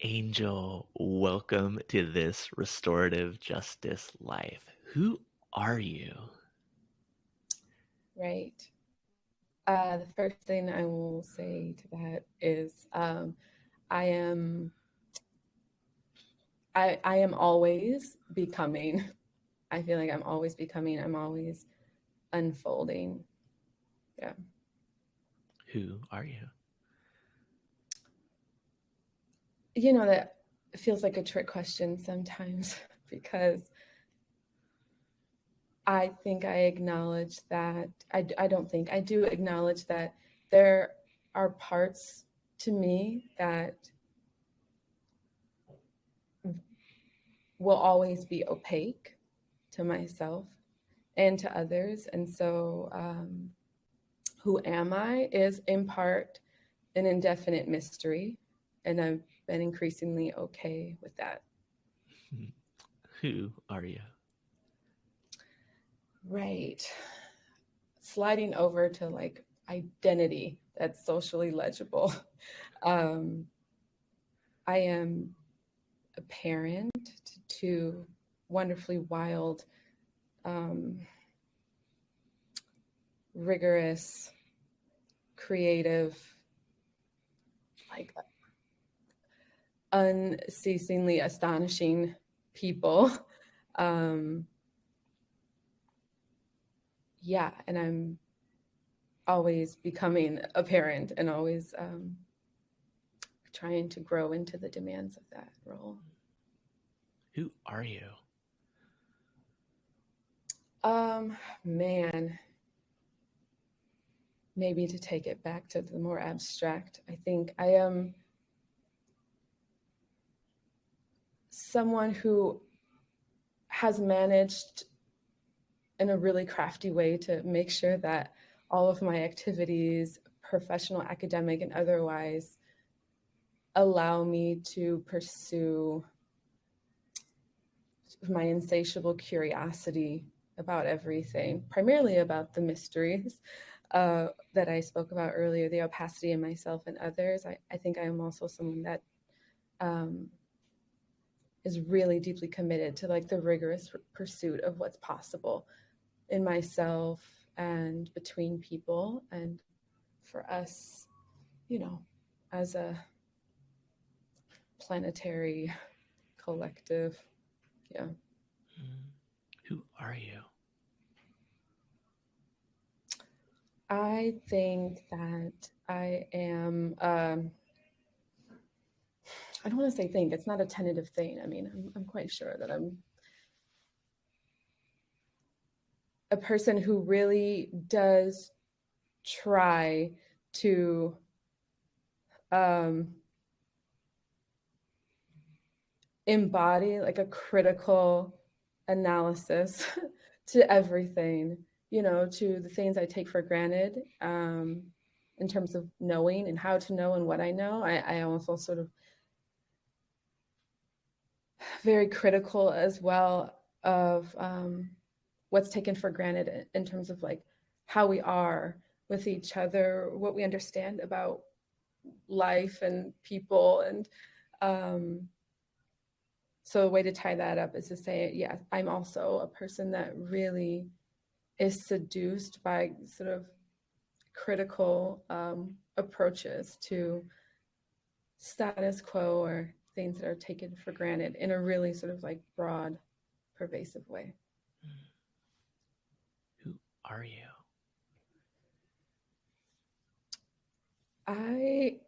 Angel, welcome to this restorative justice life. Who are you? Right. The first thing I will say to that is I am I am always becoming. I feel like I'm always becoming. I'm always unfolding. Yeah. Who are you? You know, that feels like a trick question sometimes because I think I acknowledge that I don't think I do acknowledge that there are parts to me that will always be opaque to myself and to others. And so, who am I is in part an indefinite mystery. And I've been increasingly okay with that. Who are you? Right. Sliding over to like identity that's socially legible. Um, I am a parent to two wonderfully wild, um, rigorous, creative, like unceasingly astonishing people. Um, yeah, and I'm always becoming a parent and always trying to grow into the demands of that role. Who are you? Man, maybe to take it back to the more abstract, I think I am someone who has managed in a really crafty way to make sure that all of my activities, professional, academic, and otherwise, allow me to pursue my insatiable curiosity about everything, primarily about the mysteries that I spoke about earlier, the opacity in myself and others. I think I am also someone that is really deeply committed to like the rigorous pursuit of what's possible in myself and between people, and for us, you know, as a planetary collective. Yeah. Who are you? I think that I am, I don't want to say think, it's not a tentative thing. I mean, I'm quite sure that I'm a person who really does try to embody like a critical analysis to everything, you know, to the things I take for granted in terms of knowing and how to know and what I know. I also sort of very critical as well of what's taken for granted in terms of like how we are with each other, what we understand about life and people. And so a way to tie that up is to say, yeah, I'm also a person that really is seduced by sort of critical approaches to status quo or things that are taken for granted in a really sort of like broad, pervasive way. Who are you? I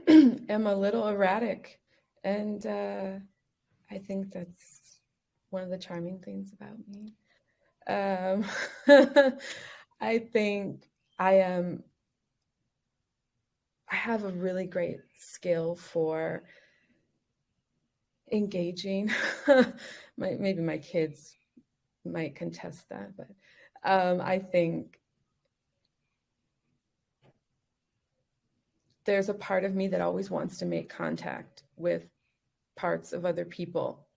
am a little erratic, and I think that's one of the charming things about me. I think I have a really great skill for engaging. Maybe my kids might contest that, but I think there's a part of me that always wants to make contact with parts of other people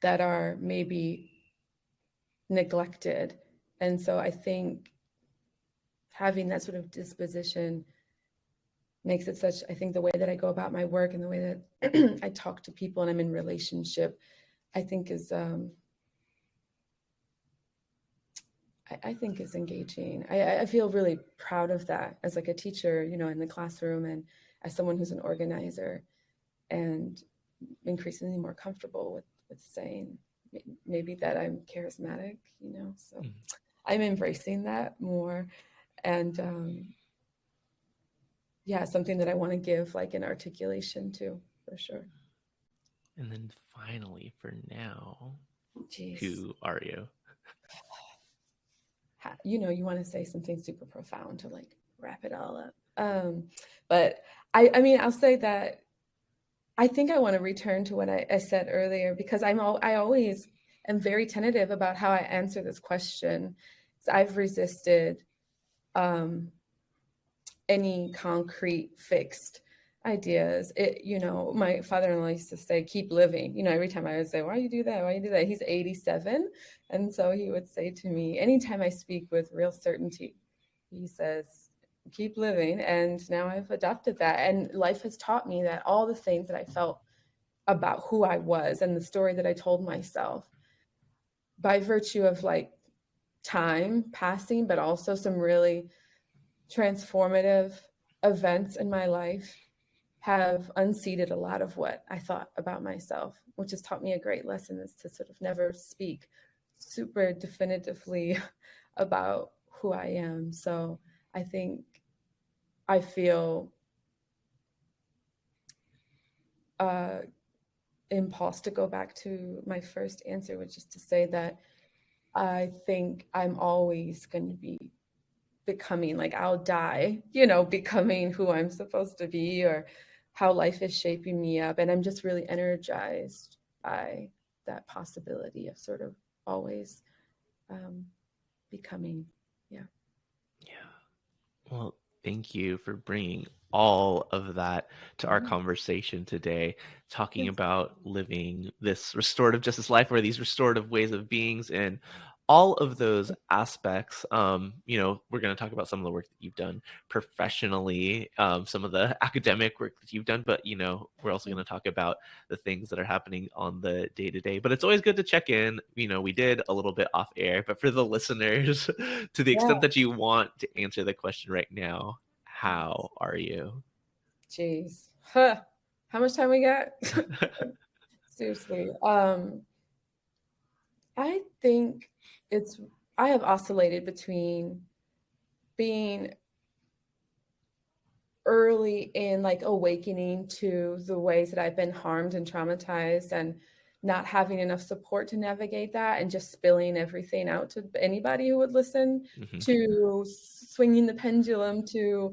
that are maybe neglected. And so I think having that sort of disposition makes it such, I think the way that I go about my work and the way that I talk to people and I'm in relationship, I think is, I think is engaging. I feel really proud of that as like a teacher, you know, in the classroom, and as someone who's an organizer, and increasingly more comfortable with saying maybe that I'm charismatic, you know, so I'm embracing that more. And yeah, something that I want to give like an articulation to, for sure. And then finally, for now, Jeez. who are you? You know, you want to say something super profound to like wrap it all up. But I mean, I'll say that I think I want to return to what I said earlier, because I always am very tentative about how I answer this question. So I've resisted any concrete fixed ideas. You know, my father-in-law used to say, keep living. You know, every time I would say, why you do that? Why you do that? He's 87. And so he would say to me, anytime I speak with real certainty, he says, keep living. And now I've adopted that. And life has taught me that all the things that I felt about who I was and the story that I told myself, by virtue of like time passing, but also some really transformative events in my life, have unseated a lot of what I thought about myself, which has taught me a great lesson, is to sort of never speak super definitively about who I am. So I think I feel impulse to go back to my first answer, which is to say that I think I'm always going to be becoming, like I'll die, you know, becoming who I'm supposed to be, or how life is shaping me up. And I'm just really energized by that possibility of sort of always becoming. Yeah. Well, thank you for bringing all of that to our conversation today, talking about living this restorative justice life, or these restorative ways of beings, and all of those aspects. You know, we're going to talk about some of the work that you've done professionally, some of the academic work that you've done, but, you know, we're also going to talk about the things that are happening on the day-to-day. But it's always good to check in. You know, we did a little bit off air, but for the listeners, to the extent that you want to answer the question right now, how are you? Jeez. Huh. How much time we got? Seriously. I think I have oscillated between being early in like awakening to the ways that I've been harmed and traumatized, and not having enough support to navigate that, and just spilling everything out to anybody who would listen, to swinging the pendulum to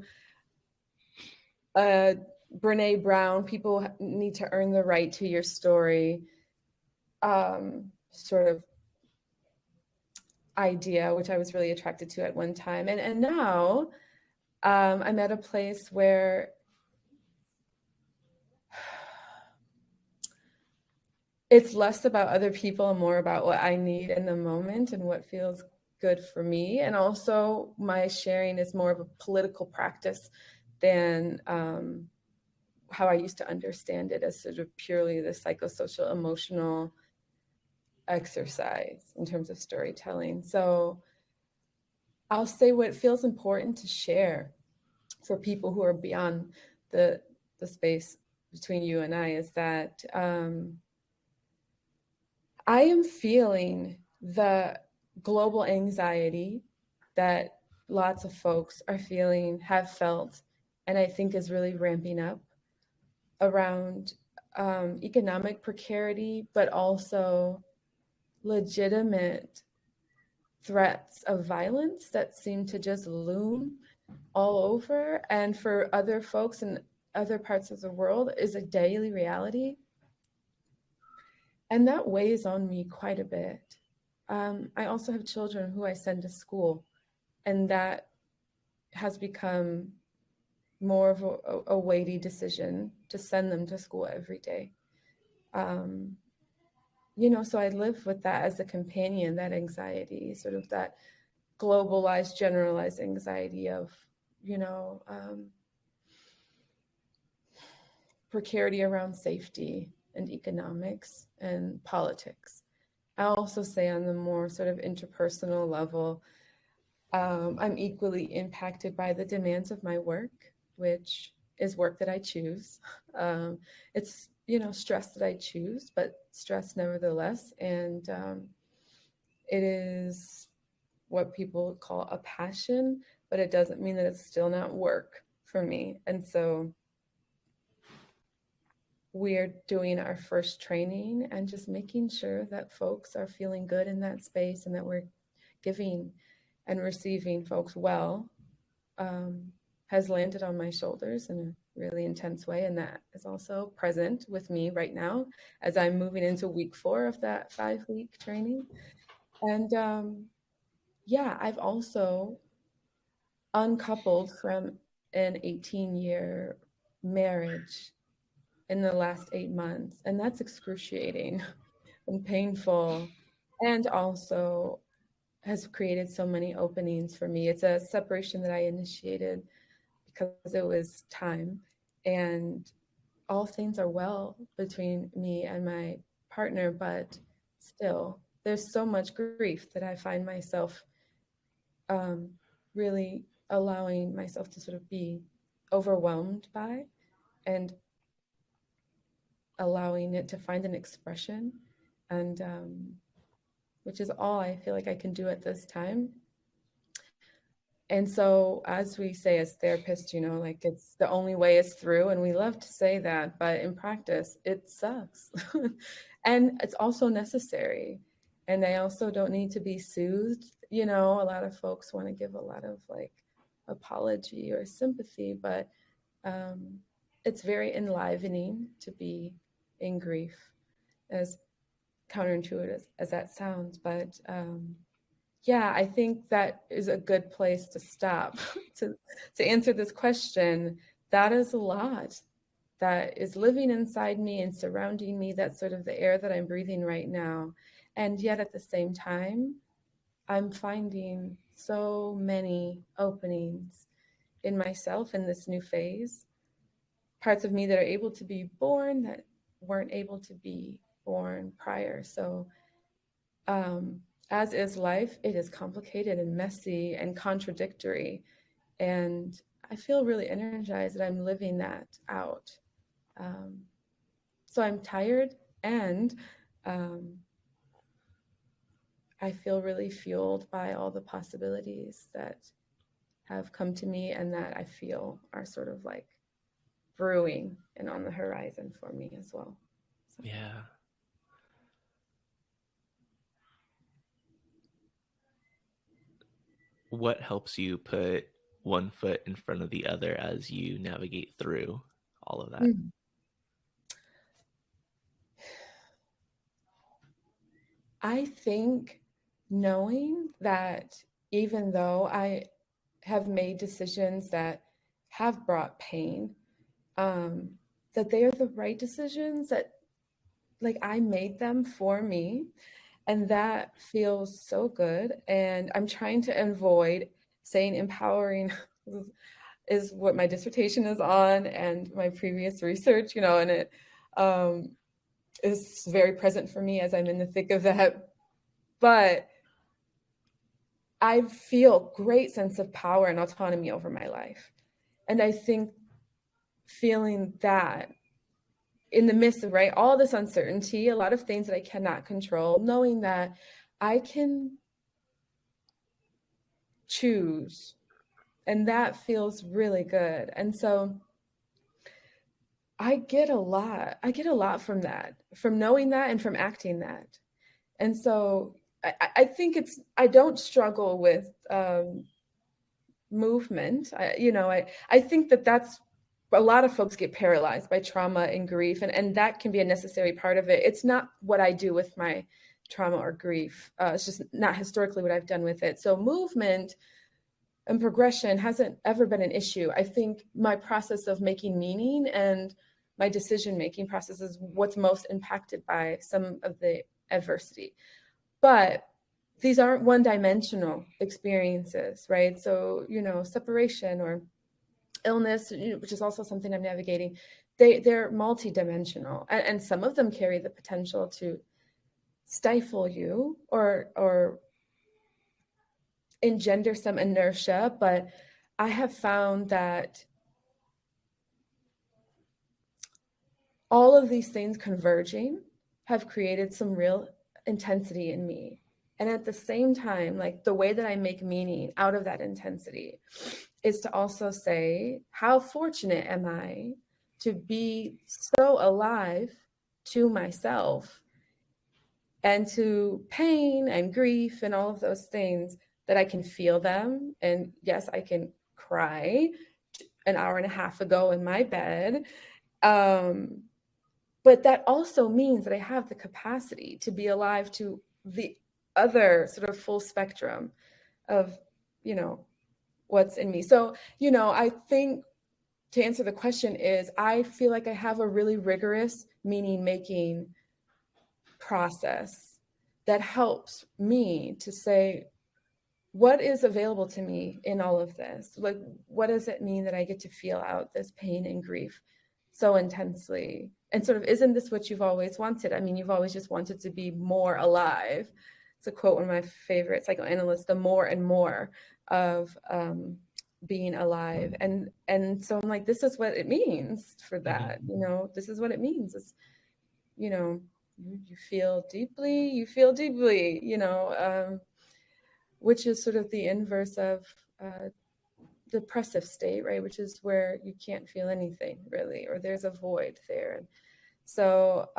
Brene Brown, people need to earn the right to your story, sort of idea, which I was really attracted to at one time. And now I'm at a place where it's less about other people and more about what I need in the moment and what feels good for me. And also my sharing is more of a political practice than how I used to understand it, as sort of purely the psychosocial emotional exercise in terms of storytelling. So I'll say what feels important to share for people who are beyond the space between you and I is that I am feeling the global anxiety that lots of folks are feeling, have felt, and I think is really ramping up around economic precarity, but also legitimate threats of violence that seem to just loom all over, and for other folks in other parts of the world is a daily reality. And that weighs on me quite a bit. I also have children who I send to school, and that has become more of a weighty decision to send them to school every day. You know, so I live with that as a companion, that anxiety, sort of that globalized, generalized anxiety of, you know, precarity around safety and economics and politics. I also say on the more sort of interpersonal level, I'm equally impacted by the demands of my work, which is work that I choose. It's, stress that I choose, but stress nevertheless. And it is what people call a passion, but it doesn't mean that it's still not work for me. And so we're doing our first training and just making sure that folks are feeling good in that space and that we're giving and receiving folks well, has landed on my shoulders in a really intense way. And that is also present with me right now as I'm moving into week 4 of that 5-week training. And I've also uncoupled from an 18-year marriage in the last 8 months. And that's excruciating and painful, and also has created so many openings for me. It's a separation that I initiated because it was time, and all things are well between me and my partner, but still there's so much grief that I find myself really allowing myself to sort of be overwhelmed by, and allowing it to find an expression, and which is all I feel like I can do at this time. And so, as we say as therapists, like it's the only way is through, and we love to say that, but in practice, it sucks. And it's also necessary. And I also don't need to be soothed. A lot of folks want to give a lot of like apology or sympathy, but it's very enlivening to be in grief, as counterintuitive as that sounds. But I think that is a good place to stop. to answer this question, that is a lot that is living inside me and surrounding me. That's sort of the air that I'm breathing right now. And yet at the same time, I'm finding so many openings in myself in this new phase. Parts of me that are able to be born that weren't able to be born prior. So as is life, it is complicated and messy and contradictory. And I feel really energized that I'm living that out. So I'm tired, and I feel really fueled by all the possibilities that have come to me and that I feel are sort of like brewing and on the horizon for me as well. So. Yeah. What helps you put one foot in front of the other as you navigate through all of that? Mm-hmm. I think knowing that even though I have made decisions that have brought pain, that they are the right decisions, that like I made them for me. And that feels so good. And I'm trying to avoid saying empowering is what my dissertation is on and my previous research, and it is very present for me as I'm in the thick of that. But I feel great sense of power and autonomy over my life. And I think feeling that in the midst of, right, all this uncertainty, a lot of things that I cannot control, knowing that I can choose, and that feels really good. And so I get a lot from that, from knowing that and from acting that. And so I think I don't struggle with movement. I think that's, a lot of folks get paralyzed by trauma and grief, and that can be a necessary part of it. It's not what I do with my trauma or grief. It's just not historically what I've done with it. So movement and progression hasn't ever been an issue. I think my process of making meaning and my decision-making process is what's most impacted by some of the adversity. But these aren't one-dimensional experiences, right? So, separation or illness, which is also something I'm navigating, they're multidimensional, and some of them carry the potential to stifle you or engender some inertia. But I have found that all of these things converging have created some real intensity in me. And at the same time, like the way that I make meaning out of that intensity is to also say, how fortunate am I to be so alive to myself and to pain and grief and all of those things, that I can feel them. And yes, I can cry an hour and a half ago in my bed. But that also means that I have the capacity to be alive to the other sort of full spectrum of, what's in me. So, I think, to answer the question, is I feel like I have a really rigorous meaning making process that helps me to say, what is available to me in all of this? Like, what does it mean that I get to feel out this pain and grief so intensely? And sort of, isn't this what you've always wanted? I mean, you've always just wanted to be more alive. It's a quote, one of my favorite psychoanalysts, the more and more of being alive. And so I'm like, this is what it means for that. This is what it means. It's, you feel deeply, which is sort of the inverse of depressive state, right? Which is where you can't feel anything really, or there's a void there. And so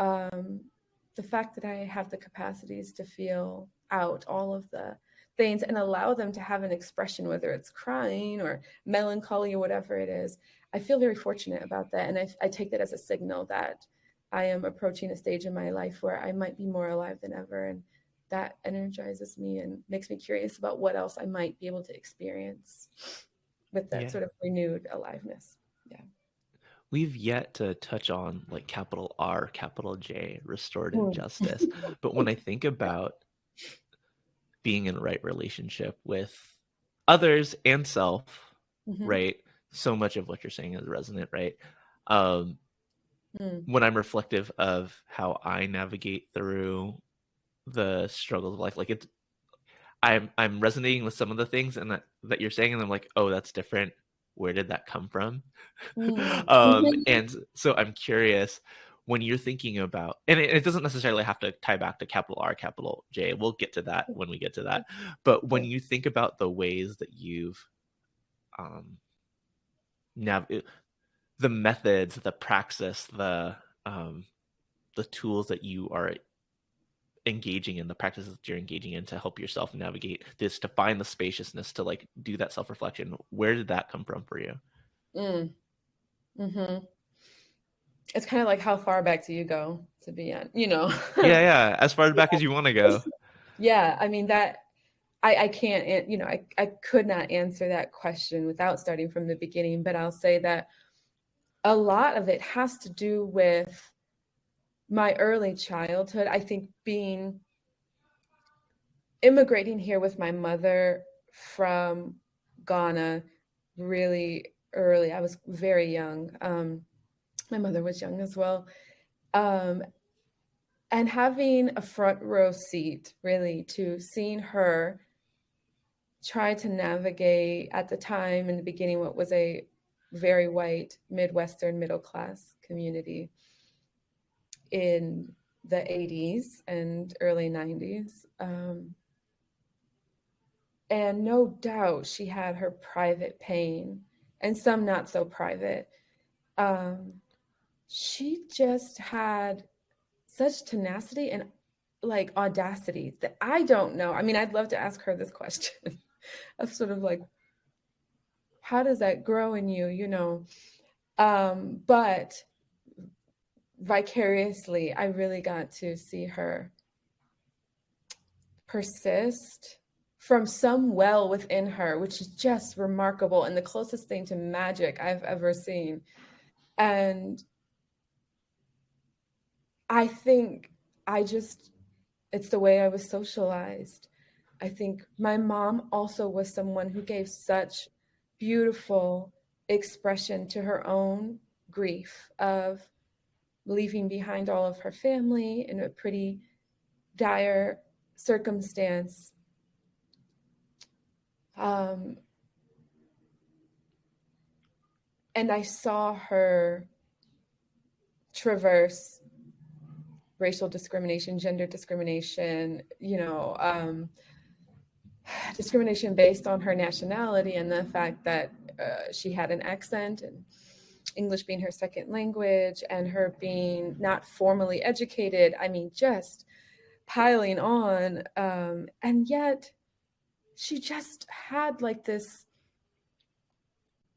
the fact that I have the capacities to feel out all of the things and allow them to have an expression, whether it's crying or melancholy or whatever it is, I feel very fortunate about that. And I take that as a signal that I am approaching a stage in my life where I might be more alive than ever. And that energizes me and makes me curious about what else I might be able to experience with that sort of renewed aliveness. Yeah. We've yet to touch on like capital R, capital J, restorative justice. But when I think about being in the right relationship with others and self, right? So much of what you're saying is resonant, right? When I'm reflective of how I navigate through the struggles of life, like I'm resonating with some of the things and that you're saying, and I'm like, oh, that's different. Where did that come from? And so I'm curious, when you're thinking about, and it doesn't necessarily have to tie back to capital R, capital J. We'll get to that when we get to that. But when you think about the ways that you've the methods, the praxis, the tools that you are engaging in, the practices that you're engaging in to help yourself navigate this, to find the spaciousness, to like do that self-reflection, where did that come from for you? It's kind of like, how far back do you go, to be on, yeah, as far back as you want to go. Yeah, I mean, that I can't, I could not answer that question without starting from the beginning, but I'll say that a lot of it has to do with my early childhood. I think immigrating here with my mother from Ghana really early. I was very young. My mother was young as well. And having a front row seat really to seeing her try to navigate, at the time in the beginning, what was a very white Midwestern middle class community in the 80s and early 90s. And no doubt she had her private pain and some not so private. She just had such tenacity and like audacity that I don't know. I mean, I'd love to ask her this question of sort of like, how does that grow in you, but vicariously, I really got to see her persist from some well within her, which is just remarkable and the closest thing to magic I've ever seen. And I think it's the way I was socialized. I think my mom also was someone who gave such beautiful expression to her own grief of leaving behind all of her family in a pretty dire circumstance. And I saw her traverse racial discrimination, gender discrimination, discrimination based on her nationality and the fact that she had an accent and English being her second language and her being not formally educated. I mean, just piling on. And yet she just had like this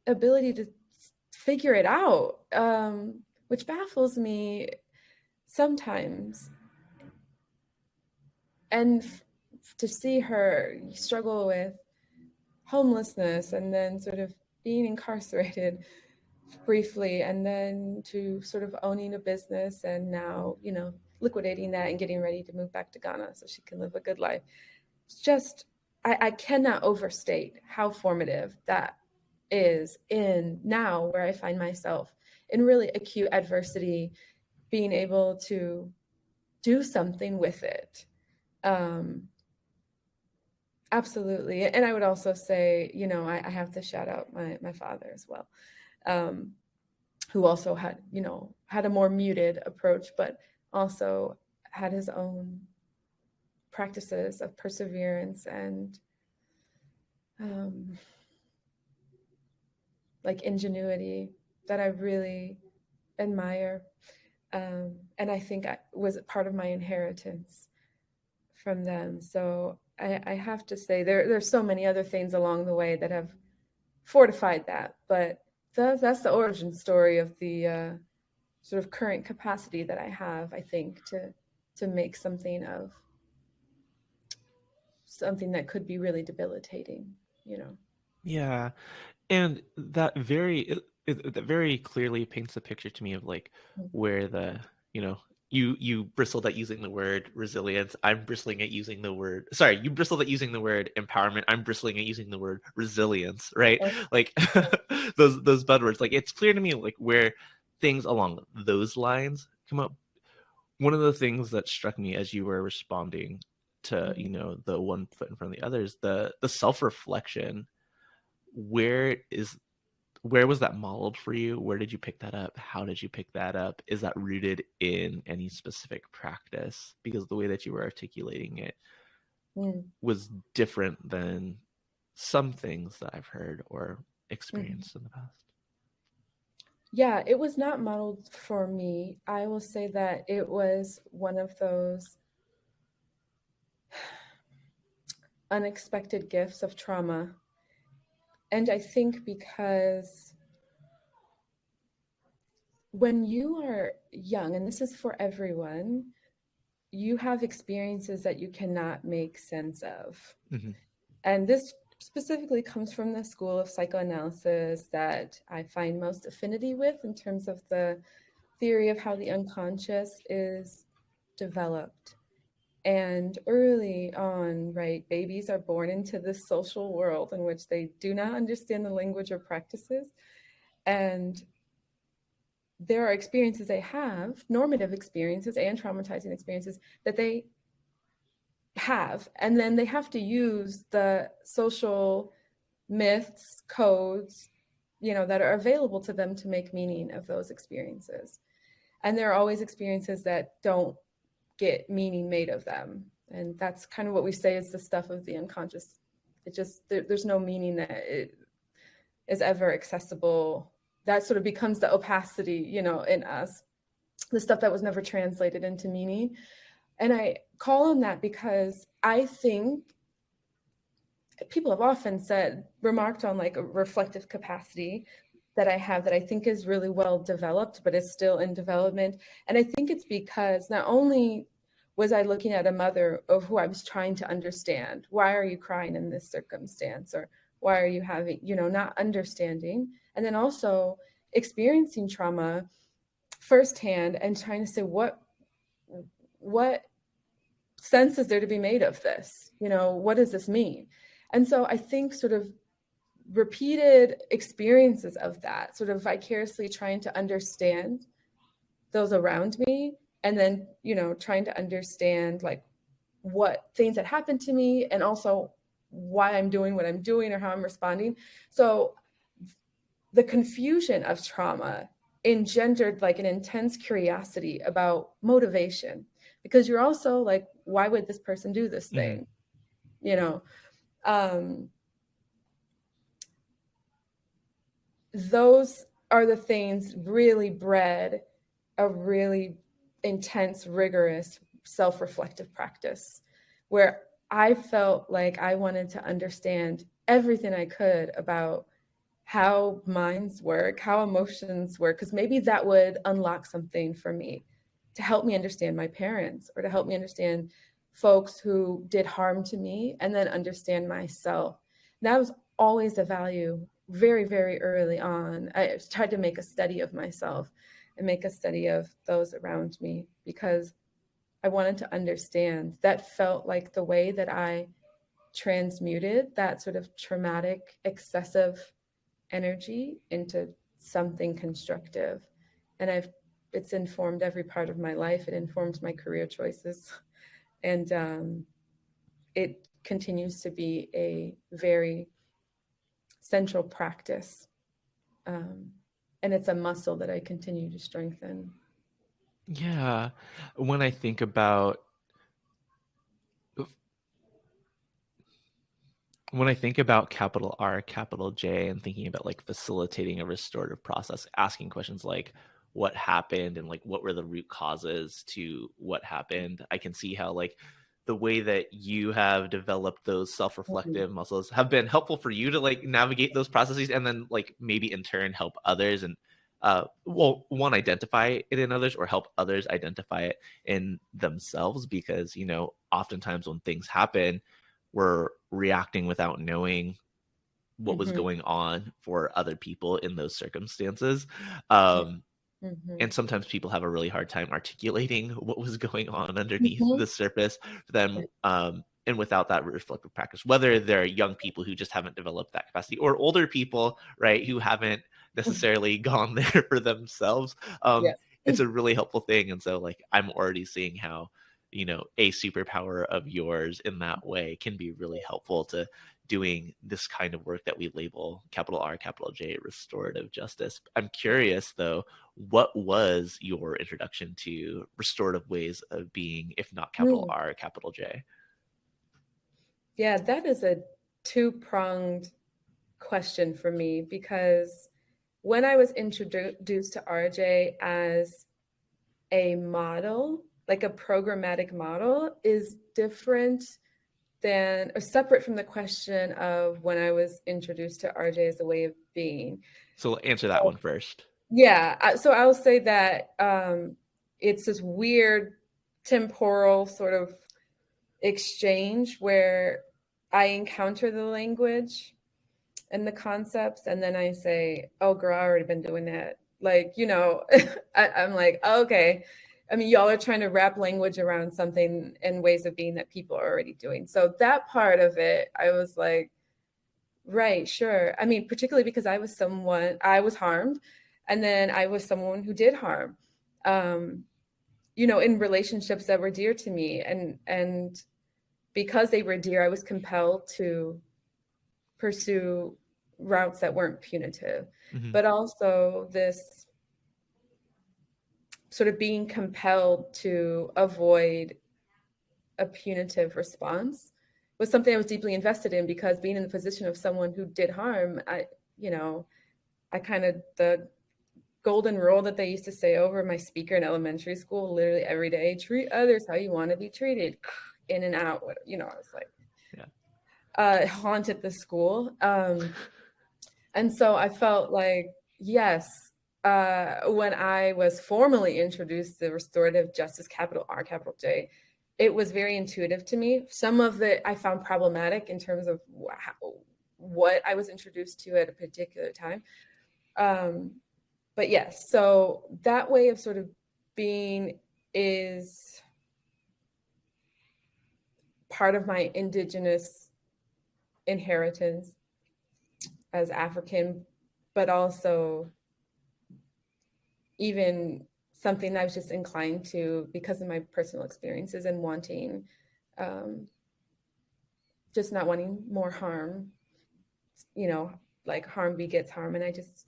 ability to figure it out, which baffles me sometimes. And to see her struggle with homelessness and then sort of being incarcerated briefly, and then to sort of owning a business and now, liquidating that and getting ready to move back to Ghana so she can live a good life. It's just, I cannot overstate how formative that is in now where I find myself in really acute adversity, being able to do something with it. Absolutely. And I would also say, I have to shout out my father as well, who also had a more muted approach, but also had his own practices of perseverance and like ingenuity that I really admire. And I think was part of my inheritance from them. So I have to say there's so many other things along the way that have fortified that, but that's the origin story of the sort of current capacity that I have, I think, to make something of something that could be really debilitating, Yeah. And that very clearly paints a picture to me of like where the, you bristled at using the word resilience. I'm bristling at using the word, sorry, you bristled at using the word empowerment. I'm bristling at using the word resilience, right? Like those buzzwords. Like it's clear to me like where things along those lines come up. One of the things that struck me as you were responding to, the one foot in front of the others, the self-reflection. Where was that modeled for you? Where did you pick that up? How did you pick that up? Is that rooted in any specific practice? Because the way that you were articulating it was different than some things that I've heard or experienced in the past. Yeah, it was not modeled for me. I will say that it was one of those unexpected gifts of trauma. And I think because when you are young, and this is for everyone, you have experiences that you cannot make sense of. Mm-hmm. And this specifically comes from the school of psychoanalysis that I find most affinity with in terms of the theory of how the unconscious is developed. And early on, right, babies are born into this social world in which they do not understand the language or practices. And there are experiences they have, normative experiences and traumatizing experiences that they have. And then they have to use the social myths, codes, that are available to them to make meaning of those experiences. And there are always experiences that don't get meaning made of them. And that's kind of what we say is the stuff of the unconscious. It just, there's no meaning that it is ever accessible. That sort of becomes the opacity, in us, the stuff that was never translated into meaning. And I call on that because I think people have often remarked on like a reflective capacity that I have that I think is really well developed, but is still in development. And I think it's because not only was I looking at a mother of who I was trying to understand, why are you crying in this circumstance? Or why are you having, not understanding? And then also experiencing trauma firsthand and trying to say, what sense is there to be made of this? What does this mean? And so I think sort of repeated experiences of that, sort of vicariously trying to understand those around me, and then, you know, trying to understand like what things that happened to me, and also why I'm doing what I'm doing or how I'm responding. So the confusion of trauma engendered like an intense curiosity about motivation, because you're also like, why would this person do this thing? You know, those are the things really bred a really intense, rigorous, self-reflective practice where I felt like I wanted to understand everything I could about how minds work, how emotions work, because maybe that would unlock something for me to help me understand my parents, or to help me understand folks who did harm to me, and then understand myself. That was always a value very, very early on. I tried to make a study of myself and make a study of those around me, because I wanted to understand. That felt like the way that I transmuted that sort of traumatic, excessive energy into something constructive. And it's informed every part of my life. It informed my career choices. And it continues to be a very central practice. And it's a muscle that I continue to strengthen. Yeah. When I think about capital R, capital J, and thinking about like facilitating a restorative process, asking questions like what happened and like what were the root causes to what happened, I can see how like the way that you have developed those self-reflective muscles have been helpful for you to like navigate those processes, and then like maybe in turn help others, and well, one, identify it in others, or help others identify it in themselves, because you know, oftentimes when things happen, we're reacting without knowing what was going on for other people in those circumstances. And sometimes people have a really hard time articulating what was going on underneath the surface for them. And without that reflective practice, whether they're young people who just haven't developed that capacity, or older people, right, who haven't necessarily gone there for themselves, Yes. it's a really helpful thing. And so like, I'm already seeing how, you know, a superpower of yours in that way can be really helpful to doing this kind of work that we label capital R, capital J, restorative justice. I'm curious though, what was your introduction to restorative ways of being, if not capital R, capital J? Yeah, that is a two-pronged question for me, because when I was introduced to RJ as a model, like a programmatic model, is different than, or separate from the question of when I was introduced to RJ as a way of being. So answer that one first. Yeah, so I'll say that it's this weird temporal sort of exchange where I encounter the language and the concepts, and then I say, oh girl, I already been doing that. Like, you know, I'm like, oh, okay. I mean, y'all are trying to wrap language around something and ways of being that people are already doing. So that part of it, I was like, right, sure. I mean, particularly because I was harmed, and then I was someone who did harm, you know, in relationships that were dear to me. And because they were dear, I was compelled to pursue routes that weren't punitive, but also this sort of being compelled to avoid a punitive response was something I was deeply invested in, because being in the position of someone who did harm, I kind of, the golden rule that they used to say over my speaker in elementary school, literally every day, treat others how you want to be treated, in and out, you know, I was like, haunted the school. And so I felt like, yes, when I was formally introduced to restorative justice, capital R, capital J, it was very intuitive to me. Some of it I found problematic in terms of what I was introduced to at a particular time. But yes, so that way of sort of being is part of my indigenous inheritance. as African, but also even something that I was just inclined to because of my personal experiences and wanting, just not wanting more harm, you know, like harm begets harm. And I just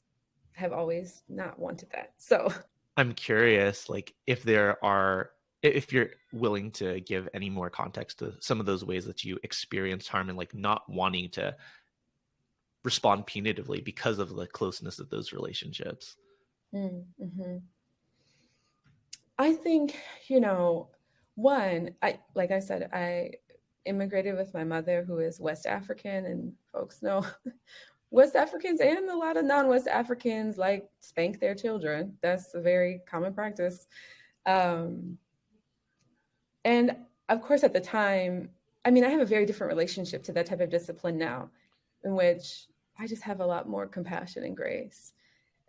have always not wanted that. So I'm curious, like, if you're willing to give any more context to some of those ways that you experienced harm and like not wanting to respond punitively because of the closeness of those relationships. mm-hmm. I think, one, like I said, I immigrated with my mother, who is West African, and folks know West Africans and a lot of non-West Africans like spank their children. That's a very common practice. Um, and of course, at the time, I mean, I have a very different relationship to that type of discipline now, in which I just have a lot more compassion and grace.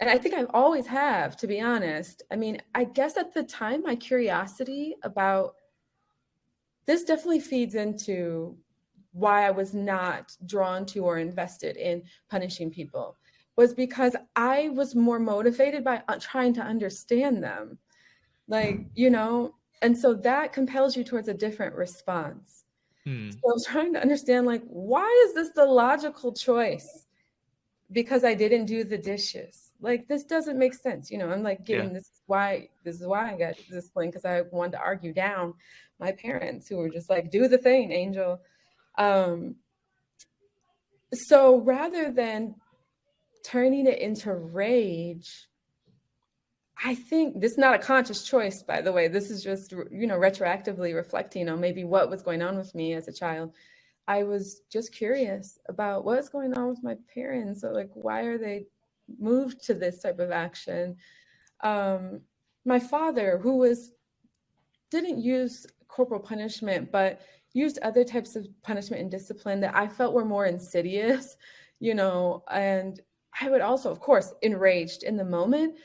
And I think I've always have, to be honest. I mean, I guess at the time, my curiosity about this definitely feeds into why I was not drawn to or invested in punishing people, was because I was more motivated by trying to understand them. Like, and so that compels you towards a different response. Hmm. So I was trying to understand, like, why is this the logical choice? Because I didn't do the dishes. Like, this doesn't make sense. I'm like Yeah. this is why I got disciplined, because I wanted to argue down my parents, who were just like, do the thing, Angel. So rather than turning it into rage, I think this is not a conscious choice, by the way. This is just, retroactively reflecting on maybe what was going on with me as a child. I was just curious about what's going on with my parents. So, like, why are they moved to this type of action? My father, who didn't use corporal punishment, but used other types of punishment and discipline that I felt were more insidious, and I would also, of course, enraged in the moment,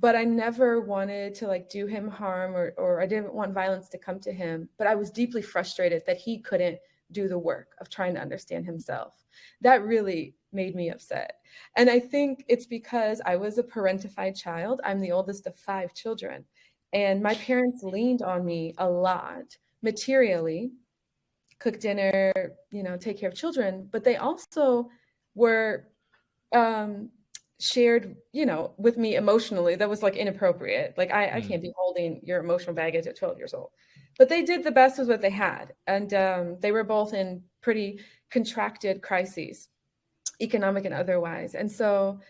but I never wanted to like do him harm, or I didn't want violence to come to him. But I was deeply frustrated that he couldn't do the work of trying to understand himself. That really made me upset. And I think it's because I was a parentified child. I'm the oldest of 5 children. And my parents leaned on me a lot materially, cook dinner, take care of children, but they also were shared, with me emotionally. That was like inappropriate. Like I can't be holding your emotional baggage at 12 years old. But they did the best with what they had. And they were both in pretty contracted crises, economic and otherwise. And so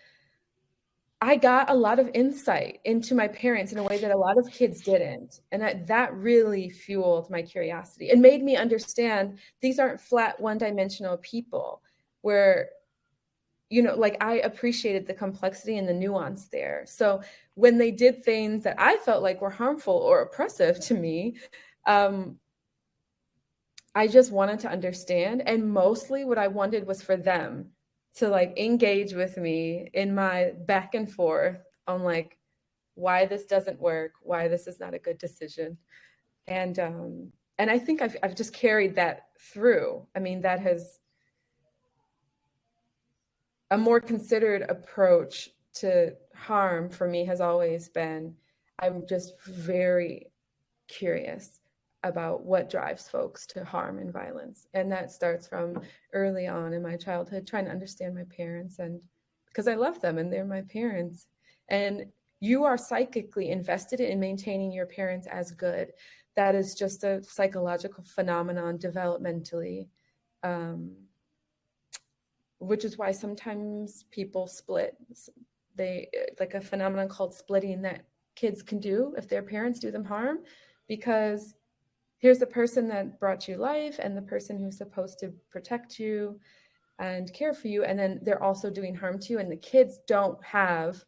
I got a lot of insight into my parents in a way that a lot of kids didn't. And that really fueled my curiosity and made me understand these aren't flat, one-dimensional people, where, like, I appreciated the complexity and the nuance there. So when they did things that I felt like were harmful or oppressive to me, I just wanted to understand. And mostly what I wanted was for them to like engage with me in my back and forth on like why this doesn't work, why this is not a good decision. And I think I've just carried that through. I mean, that has a more considered approach to harm for me has always been, I'm just very curious about what drives folks to harm and violence. And that starts from early on in my childhood, trying to understand my parents, and because I love them and they're my parents. And you are psychically invested in maintaining your parents as good. That is just a psychological phenomenon developmentally, which is why sometimes people split. They like a phenomenon called splitting that kids can do if their parents do them harm, because here's the person that brought you life and the person who's supposed to protect you and care for you, and then they're also doing harm to you, and the kids don't have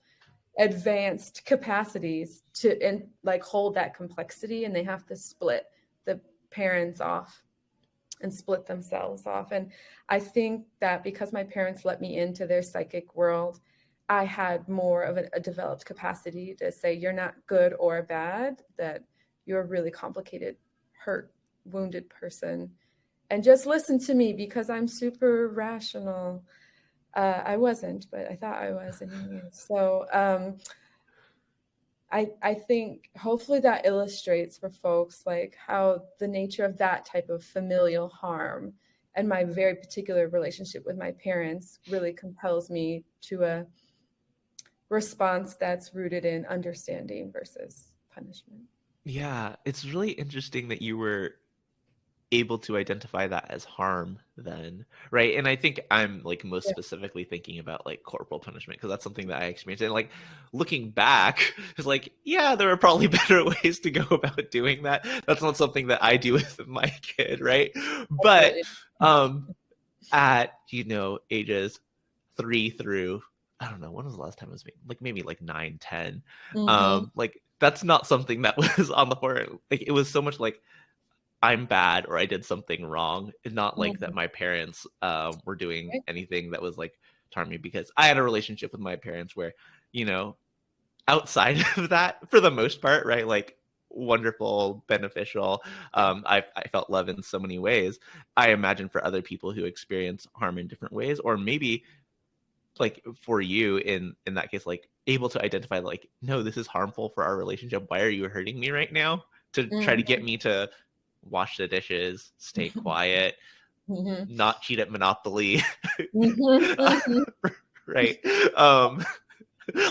advanced capacities to like hold that complexity, and they have to split the parents off and split themselves off. And I think that because my parents let me into their psychic world, I had more of a developed capacity to say, you're not good or bad, that you're a really complicated, hurt, wounded person, and just listen to me because I'm super rational. I wasn't, but I thought I was anyway. So I think hopefully that illustrates for folks like how the nature of that type of familial harm and my very particular relationship with my parents really compels me to a response that's rooted in understanding versus punishment. Yeah, it's really interesting that you were able to identify that as harm then, right? And I think I'm like most Yeah. specifically thinking about like corporal punishment because that's something that I experienced. And like looking back, it's like, yeah, there are probably better ways to go about doing that. That's not something that I do with my kid, right? But Absolutely. at, you know, ages 3 through, I don't know, when was the last time it was like maybe like 9, 10. Mm-hmm. Like that's not something that was on the floor. Like it was so much like I'm bad or I did something wrong. It's not like that Mm-hmm. my parents were doing Right? anything that was like to harm me because I had a relationship with my parents where, you know, outside of that, for the most part, right? Like wonderful, beneficial. I felt love in so many ways. I imagine for other people who experience harm in different ways, or maybe like for you in that case, like able to identify like, no, this is harmful for our relationship. Why are you hurting me right now? To try to get Mm-hmm. me to wash the dishes, stay quiet, Mm-hmm. not cheat at Monopoly, Mm-hmm. right? Um,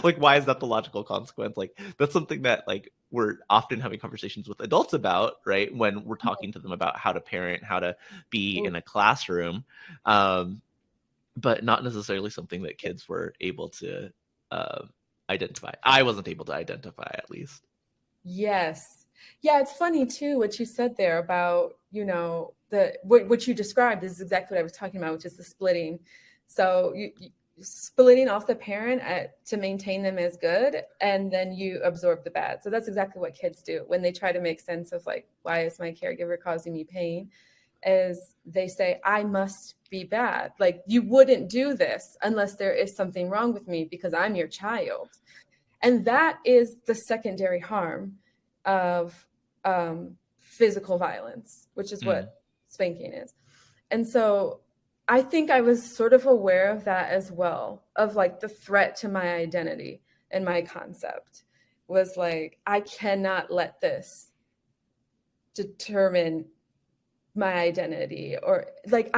like, why is that the logical consequence? Like, that's something that like we're often having conversations with adults about, right? When we're talking to them about how to parent, how to be in a classroom, but not necessarily something that kids were able to uh, identify. I wasn't able to identify, at least. Yes. Yeah, it's funny too what you said there about, you know, the what you described is exactly what I was talking about, which is the splitting. So you splitting off the parent to maintain them as good, and then you absorb the bad. So that's exactly what kids do when they try to make sense of like, why is my caregiver causing me pain? Is they say, I must be bad. Like you wouldn't do this unless there is something wrong with me because I'm your child. And that is the secondary harm of physical violence, which is Mm. what spanking is. And so I think I was sort of aware of that as well, of like the threat to my identity and my concept was like, I cannot let this determine my identity or like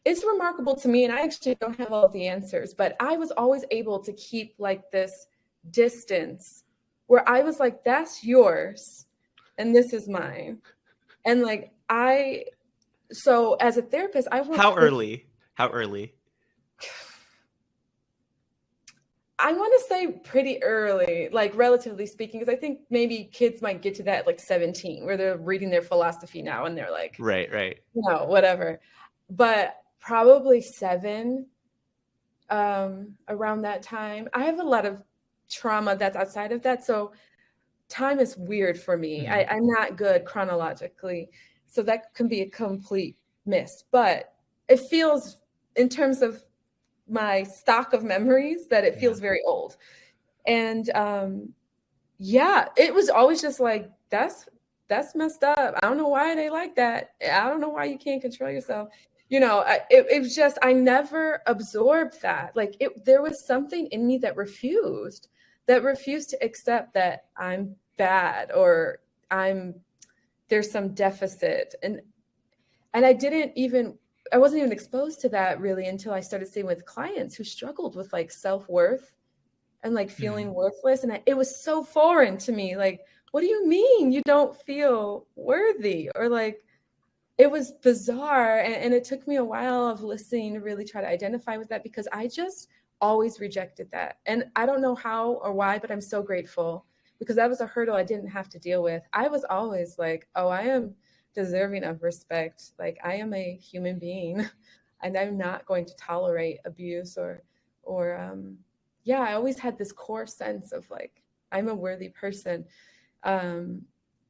it's remarkable to me and I actually don't have all of the answers, but I was always able to keep like this distance where I was like, that's yours and this is mine. And like so as a therapist, I How work with, early? How early? I want to say pretty early, like relatively speaking, because I think maybe kids might get to that like 17 where they're reading their philosophy now and they're like, Right, right. you know, whatever. But probably 7, around that time. I have a lot of trauma that's outside of that. So time is weird for me. Mm-hmm. I'm not good chronologically. So that can be a complete miss. But it feels, in terms of my stock of memories, that it Yeah. feels very old. And yeah, it was always just like, that's messed up. I don't know why they like that. I don't know why you can't control yourself. You know, it was just, I never absorbed that. Like there was something in me that refused to accept that I'm bad or there's some deficit. And I wasn't even exposed to that really until I started seeing with clients who struggled with like self-worth and like Mm-hmm. feeling worthless. And it was so foreign to me. Like, what do you mean you don't feel worthy? Or like, it was bizarre. And it took me a while of listening to really try to identify with that because I just always rejected that. And I don't know how or why, but I'm so grateful because that was a hurdle I didn't have to deal with. I was always like, oh, I am deserving of respect. Like I am a human being and I'm not going to tolerate abuse or yeah, I always had this core sense of like, I'm a worthy person. Um,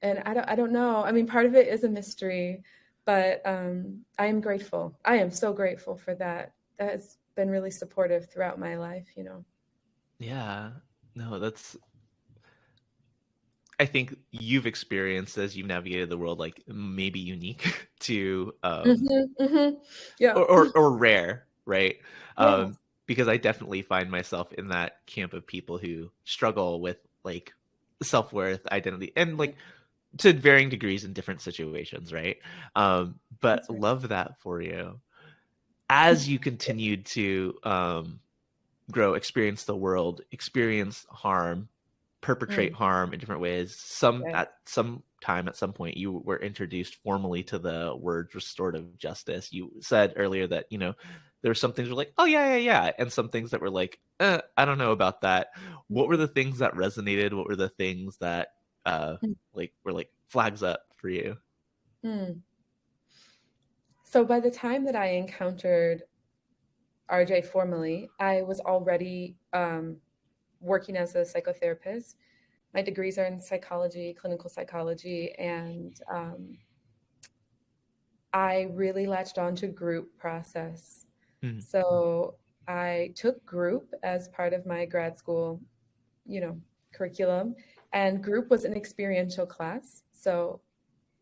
and I don't know. I mean, part of it is a mystery, but I am grateful. I am so grateful for that. That has been really supportive throughout my life, you know. Yeah. No, that's I think you've experienced as you've navigated the world like maybe unique to Yeah. or rare, right? Yeah. because I definitely find myself in that camp of people who struggle with like self-worth, identity, and like to varying degrees in different situations, right? But That's right. love that for you. As you continued to grow, experience the world, experience harm, perpetrate Mm, harm in different ways, some yes. at some time, at some point, you were introduced formally to the word restorative justice. You said earlier that, you know, there were some things that were like, oh yeah, yeah, yeah, and some things that were like, I don't know about that. What were the things that resonated? What were the things that Mm, like were like flags up for you? mm. So by the time that I encountered RJ formally, I was already working as a psychotherapist. My degrees are in psychology, clinical psychology, and I really latched on to group process. Mm, So I took group as part of my grad school, curriculum, and group was an experiential class. So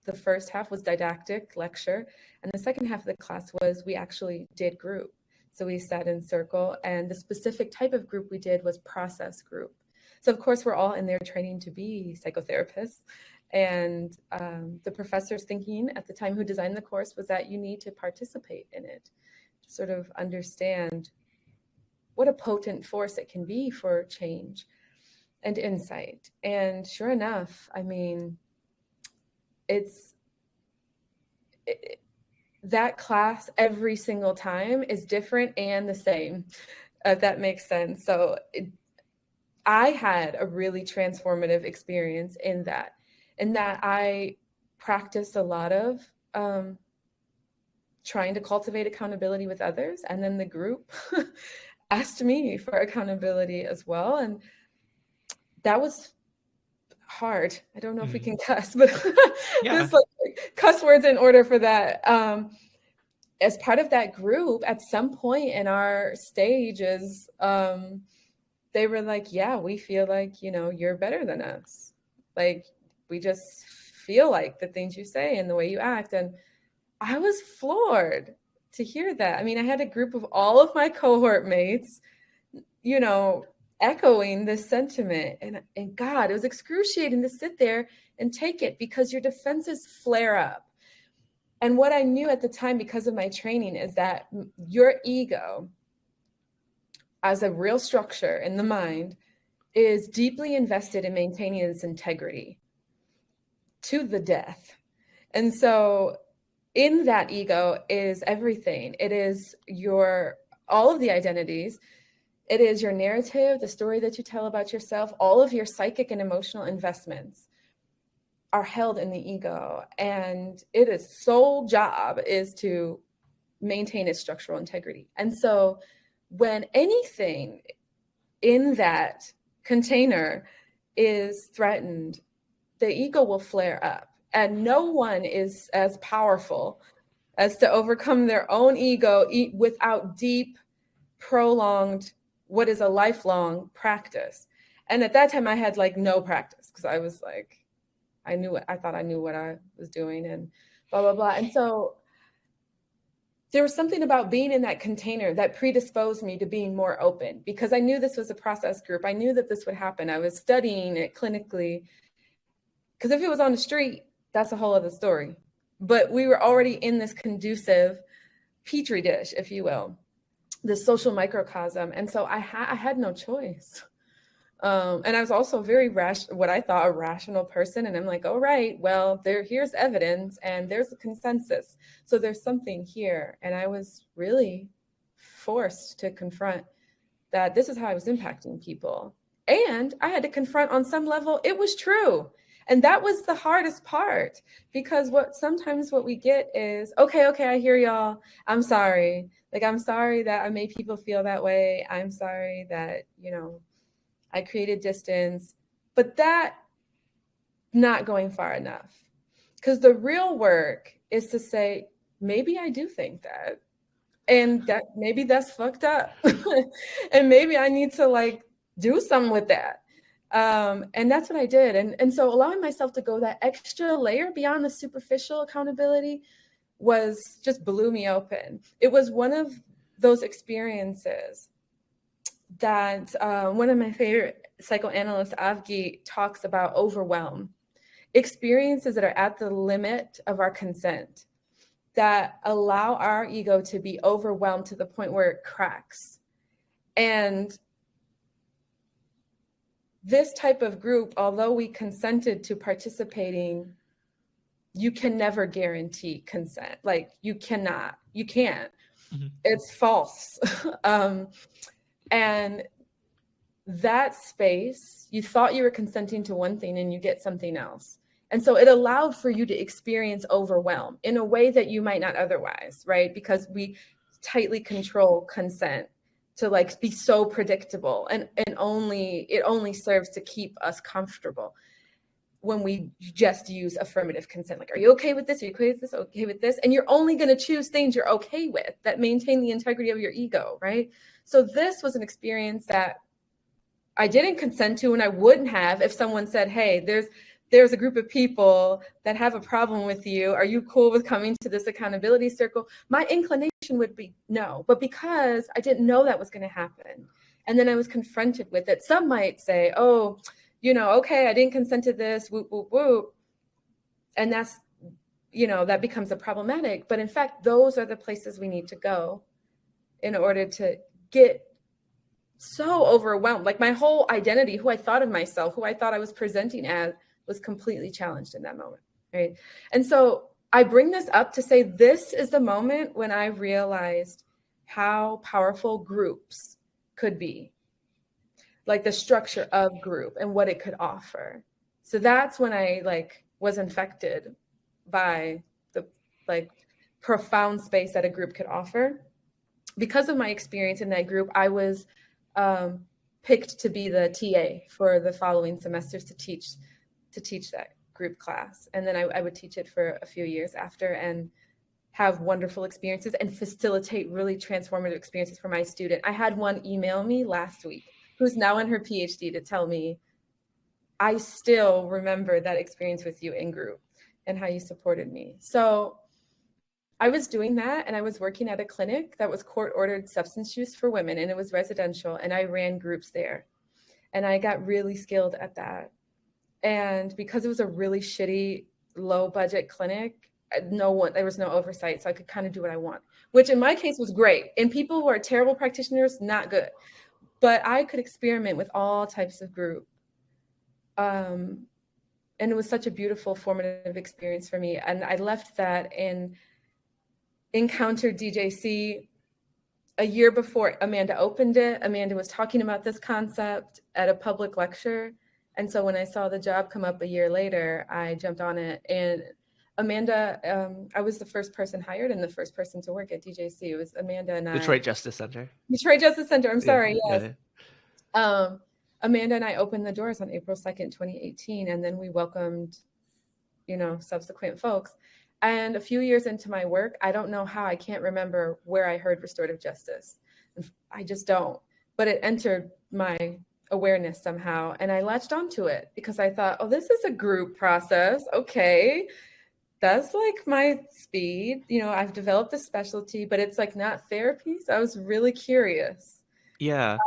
the first half was didactic lecture, and the second half of the class was we actually did group. So we sat in circle, and the specific type of group we did was process group. So of course we're all in there training to be psychotherapists, and the professor's thinking at the time who designed the course was that you need to participate in it to sort of understand what a potent force it can be for change and insight. And sure enough, I mean, it's that class every single time is different and the same, if that makes sense. So I had a really transformative experience in that I practiced a lot of trying to cultivate accountability with others, and then the group asked me for accountability as well, and that was hard. I don't know if we mm. can cuss, but Yeah. there's like cuss words in order for that. As part of that group, at some point in our stages, they were like, yeah, we feel like, you're better than us. Like, we just feel like the things you say and the way you act. And I was floored to hear that. I mean, I had a group of all of my cohort mates, you know, echoing this sentiment. And God, it was excruciating to sit there and take it because your defenses flare up. And what I knew at the time because of my training is that your ego, as a real structure in the mind, is deeply invested in maintaining its integrity to the death. And so in that ego is everything. It is all of the identities. It is your narrative, the story that you tell about yourself, all of your psychic and emotional investments are held in the ego. And its sole job is to maintain its structural integrity. And so when anything in that container is threatened, the ego will flare up. And no one is as powerful as to overcome their own ego without deep, prolonged, what is a lifelong practice. And at that time I had like no practice because I was like, I thought I knew what I was doing and blah, blah, blah. And so there was something about being in that container that predisposed me to being more open because I knew this was a process group. I knew that this would happen. I was studying it clinically because if it was on the street, that's a whole other story. But we were already in this conducive petri dish, if you will, this social microcosm. And so I had no choice. And I was also very what I thought a rational person. And I'm like, all right, well, here's evidence and there's a consensus. So there's something here. And I was really forced to confront that this is how I was impacting people. And I had to confront on some level, it was true. And that was the hardest part because sometimes what we get is, okay, I hear y'all. I'm sorry. Like, I'm sorry that I made people feel that way. I'm sorry that, I created distance, but that not going far enough. Because the real work is to say, maybe I do think that. And that maybe that's fucked up. And maybe I need to like do something with that. And that's what I did. And so allowing myself to go that extra layer beyond the superficial accountability just blew me open. It was one of those experiences that one of my favorite psychoanalysts, Avgi, talks about overwhelm, experiences that are at the limit of our consent, that allow our ego to be overwhelmed to the point where it cracks. And this type of group, although we consented to participating, you can never guarantee consent. Like you can't. Mm-hmm. It's false. And that space, you thought you were consenting to one thing and you get something else. And so it allowed for you to experience overwhelm in a way that you might not otherwise, right? Because we tightly control consent to like be so predictable, and it only serves to keep us comfortable when we just use affirmative consent. Like, are you okay with this? Are you okay with this? Okay with this? And you're only going to choose things you're okay with that maintain the integrity of your ego, right? So this was an experience that I didn't consent to, and I wouldn't have if someone said, hey, there's a group of people that have a problem with you. Are you cool with coming to this accountability circle? My inclination would be no, but because I didn't know that was going to happen, and then I was confronted with it, some might say, oh, okay, I didn't consent to this, whoop, whoop, whoop. And that's, that becomes a problematic. But in fact, those are the places we need to go in order to get so overwhelmed. Like my whole identity, who I thought of myself, who I thought I was presenting as, was completely challenged in that moment, right? And so I bring this up to say this is the moment when I realized how powerful groups could be, like the structure of group and what it could offer. So that's when I was infected by the profound space that a group could offer. Because of my experience in that group, I was picked to be the TA for the following semesters to teach that group class. And then I would teach it for a few years after and have wonderful experiences and facilitate really transformative experiences for my student. I had one email me last week who's now in her PhD to tell me, I still remember that experience with you in group and how you supported me. So I was doing that, and I was working at a clinic that was court-ordered substance use for women, and it was residential, and I ran groups there. And I got really skilled at that. And because it was a really shitty, low-budget clinic, there was no oversight, so I could kind of do what I want, which in my case was great. And people who are terrible practitioners, not good. But I could experiment with all types of group. And it was such a beautiful, formative experience for me. And I left that and encountered DJC a year before Amanda opened it. Amanda was talking about this concept at a public lecture. And so when I saw the job come up a year later, I jumped on it. And Amanda, I was the first person hired and the first person to work at DJC. It was Amanda and I. Detroit Justice Center. I'm sorry. Yes. Yeah. Amanda and I opened the doors on April 2nd, 2018. And then we welcomed, subsequent folks. And a few years into my work, I don't know how, I can't remember where I heard restorative justice. I just don't. But it entered my awareness somehow. And I latched onto it because I thought, oh, this is a group process. Okay. That's my speed. I've developed a specialty, but it's not therapy. So I was really curious. Yeah.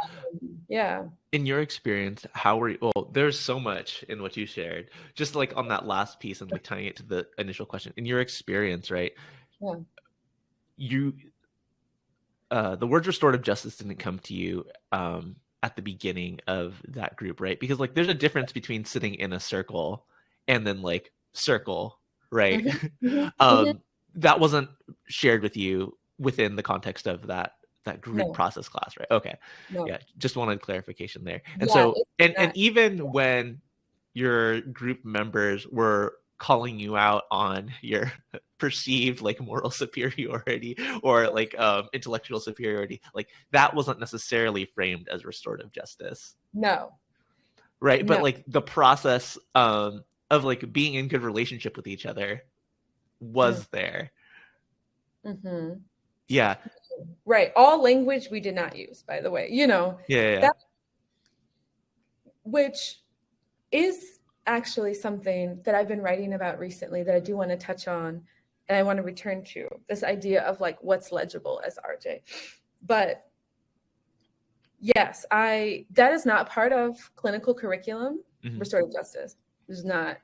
Yeah. In your experience, how were you? Well, there's so much in what you shared. Just on that last piece and tying it to the initial question. In your experience, right? Yeah. The words restorative justice didn't come to you at the beginning of that group, right? Because there's a difference between sitting in a circle and then circle, right? Mm-hmm. That wasn't shared with you within the context of that group process class, right? Okay. No. Yeah. Just wanted clarification there. And so, and even when your group members were calling you out on your perceived moral superiority or intellectual superiority, that wasn't necessarily framed as restorative justice. No. Right. No. But the process of being in good relationship with each other was there. Mm-hmm. Yeah. Right. All language we did not use, by the way, Yeah. Which is actually something that I've been writing about recently that I do want to touch on. And I want to return to this idea of what's legible as RJ. But Yes, that is not part of clinical curriculum. Mhm. Restorative justice is not.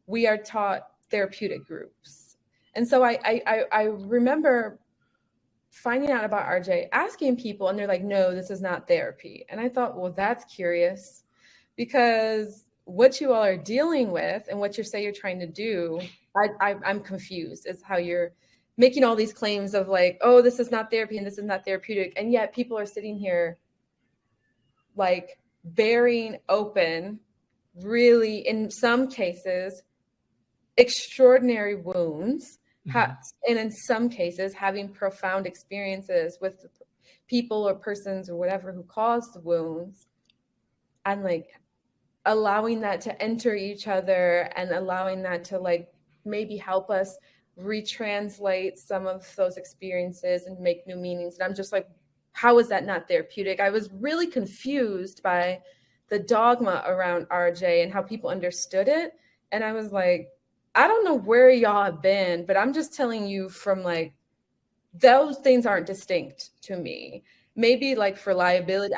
We are taught therapeutic groups, and so I remember finding out about RJ, asking people, and they're like, "No, this is not therapy." And I thought, well, that's curious, because what you all are dealing with and what you say you're trying to do, I'm confused. Is how you're making all these claims of like, oh, this is not therapy and this is not therapeutic, and yet people are sitting here like bearing open, really, in some cases, extraordinary wounds, Mhm. and in some cases, having profound experiences with people or persons or whatever who caused the wounds, and like allowing that to enter each other and allowing that to like maybe help us retranslate some of those experiences and make new meanings. And I'm just like, how is that not therapeutic? I was really confused by the dogma around RJ and how people understood it. And I was like, I don't know where y'all have been, but I'm just telling you from like, those things aren't distinct to me. Maybe like for liability,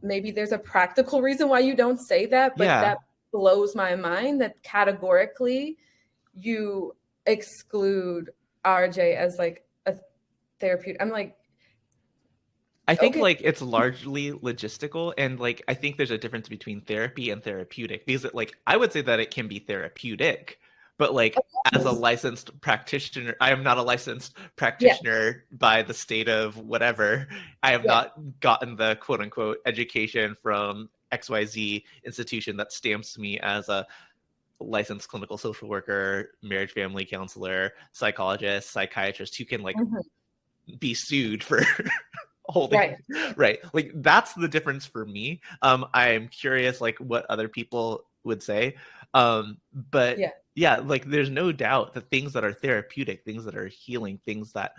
maybe there's a practical reason why you don't say that, but Yeah. that blows my mind that categorically you exclude RJ as like a therapeutic. I'm like, I think okay, like it's largely logistical, and like I think there's a difference between therapy and therapeutic, because like I would say that it can be therapeutic, but like as a yes, licensed practitioner, I am not a licensed yes, practitioner by the state of whatever. I have yes, not gotten the quote unquote education from XYZ institution that stamps me as a licensed clinical social worker, marriage family counselor, psychologist, psychiatrist who can like mhm, be sued for holding, right, right, like that's the difference for me. I'm curious like what other people would say. But yeah, yeah, like there's no doubt that things that are therapeutic, things that are healing, things that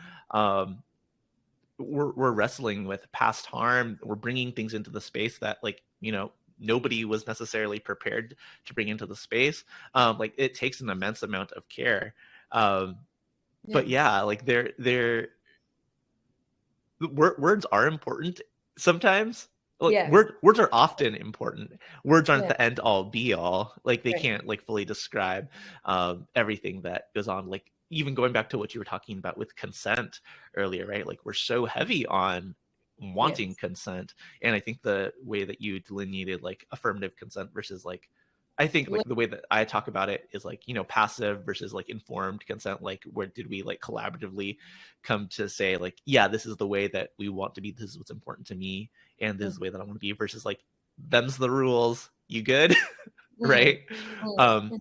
we're wrestling with past harm, we're bringing things into the space that like nobody was necessarily prepared to bring into the space. Like it takes an immense amount of care. But yes, yeah, like words are important sometimes. Like yes, words are often important. Words aren't yeah, the end all be all. Like they right, can't like fully describe everything that goes on. Like even going back to what you were talking about with consent earlier, right? Like we're so heavy on wanting yes, consent, and I think the way that you delineated like affirmative consent versus like, I think like the way that I talk about it is like, passive versus like informed consent. Like, where did we like collaboratively come to say like, yeah, this is the way that we want to be. This is what's important to me, and this is mm, the way that I want to be. Versus like, them's the rules. You good, mm, right? mm, Um,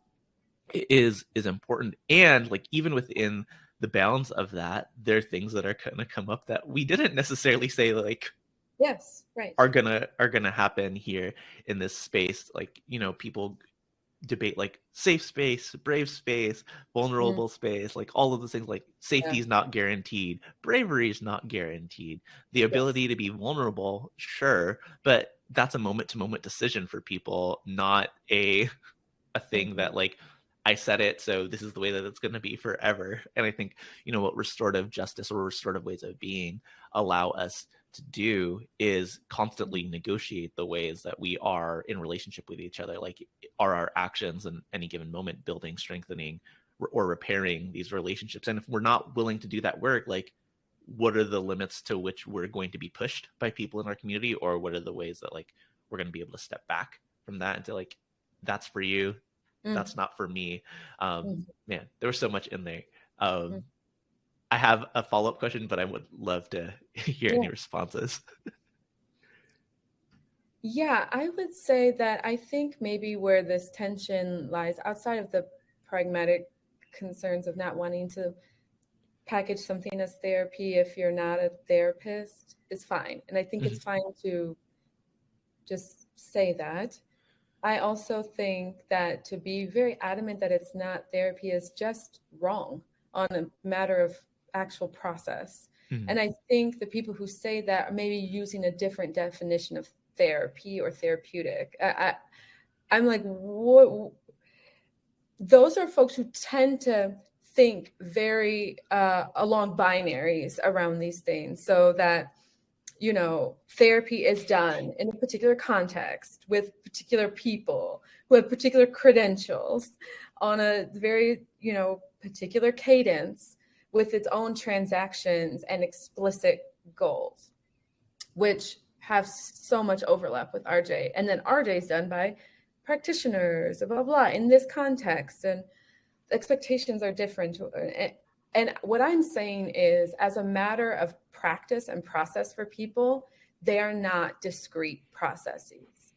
is important, and like even within the balance of that, there are things that are gonna come up that we didn't necessarily say like yes, right, are gonna happen here in this space. Like people debate like safe space, brave space, mm, vulnerable space, like all of those things. Like safety yeah, is not guaranteed, bravery is not guaranteed, the yes, ability to be vulnerable, sure, but that's a moment to moment decision for people, not a thing mhm, that like I said it, so this is the way that it's going to be forever. And I think what restorative justice or restorative ways of being allow us to do is constantly negotiate the ways that we are in relationship with each other. Like, are our actions in any given moment building, strengthening, or repairing these relationships? And if we're not willing to do that work, like, what are the limits to which we're going to be pushed by people in our community, or what are the ways that like we're going to be able to step back from that into like, that's for you, mm, that's not for me. mm, Man, there was so much in there. mm. I have a follow-up question, but I would love to hear Yeah. any responses. Yeah, I would say that I think maybe where this tension lies outside of the pragmatic concerns of not wanting to package something as therapy if you're not a therapist is fine. And I think it's Mhm. fine to just say that. I also think that to be very adamant that it's not therapy is just wrong on a matter of actual process. Mhm. And I think the people who say that are maybe using a different definition of therapy or therapeutic. I'm like, what? Those are folks who tend to think very along binaries around these things, so that therapy is done in a particular context with particular people who have particular credentials on a very, particular cadence with its own transactions and explicit goals, which have so much overlap with RJ. And then RJ is done by practitioners, blah, blah, blah, in this context. And expectations are different. And what I'm saying is, as a matter of practice and process for people, they are not discrete processes.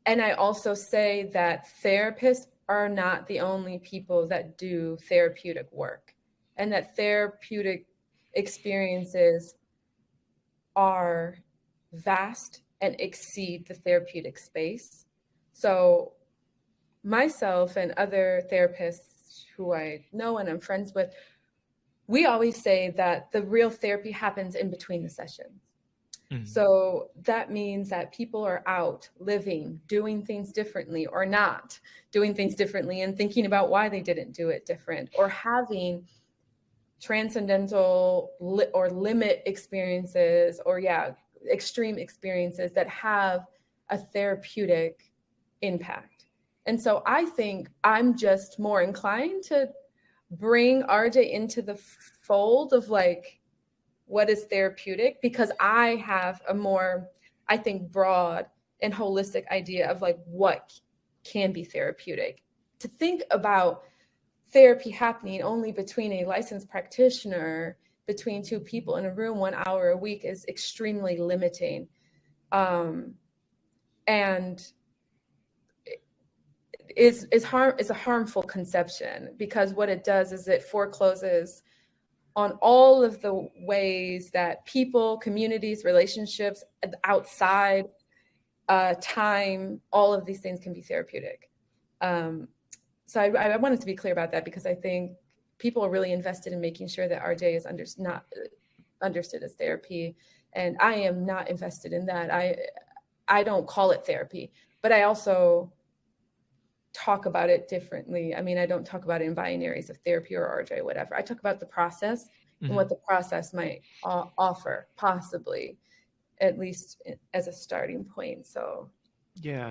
And I also say that therapists are not the only people that do therapeutic work, and that therapeutic experiences are vast and exceed the therapeutic space. So myself and other therapists who I know and I'm friends with, we always say that the real therapy happens in between the sessions. So that means that people are out living, doing things differently or not doing things differently, and thinking about why they didn't do it different, or having transcendental or limit experiences, or extreme experiences that have a therapeutic impact. And so I think I'm just more inclined to bring RJ into the fold of what is therapeutic, because I have a more, I think, broad and holistic idea of what can be therapeutic. To think about therapy happening only between a licensed practitioner, between two people in a room 1 hour a week, is extremely limiting. And is a harmful conception, because what it does is it forecloses on all of the ways that people, communities, relationships, outside time, all of these things can be therapeutic. So I wanted to be clear about that, because I think people are really invested in making sure that RJ is not understood as therapy, and I am not invested in that. I don't call it therapy, but I also talk about it differently. I mean, I don't talk about it in binaries of therapy or RJ, whatever. I talk about the process and what the process might offer, possibly, at least as a starting point. So, yeah.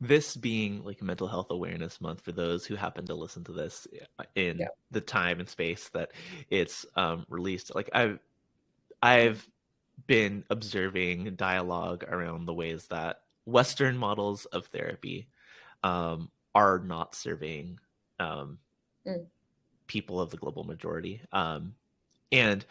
This being Mental Health Awareness Month, for those who happen to listen to this in the time and space that it's released, I've been observing dialogue around the ways that Western models of therapy are not serving people of the global majority. And, and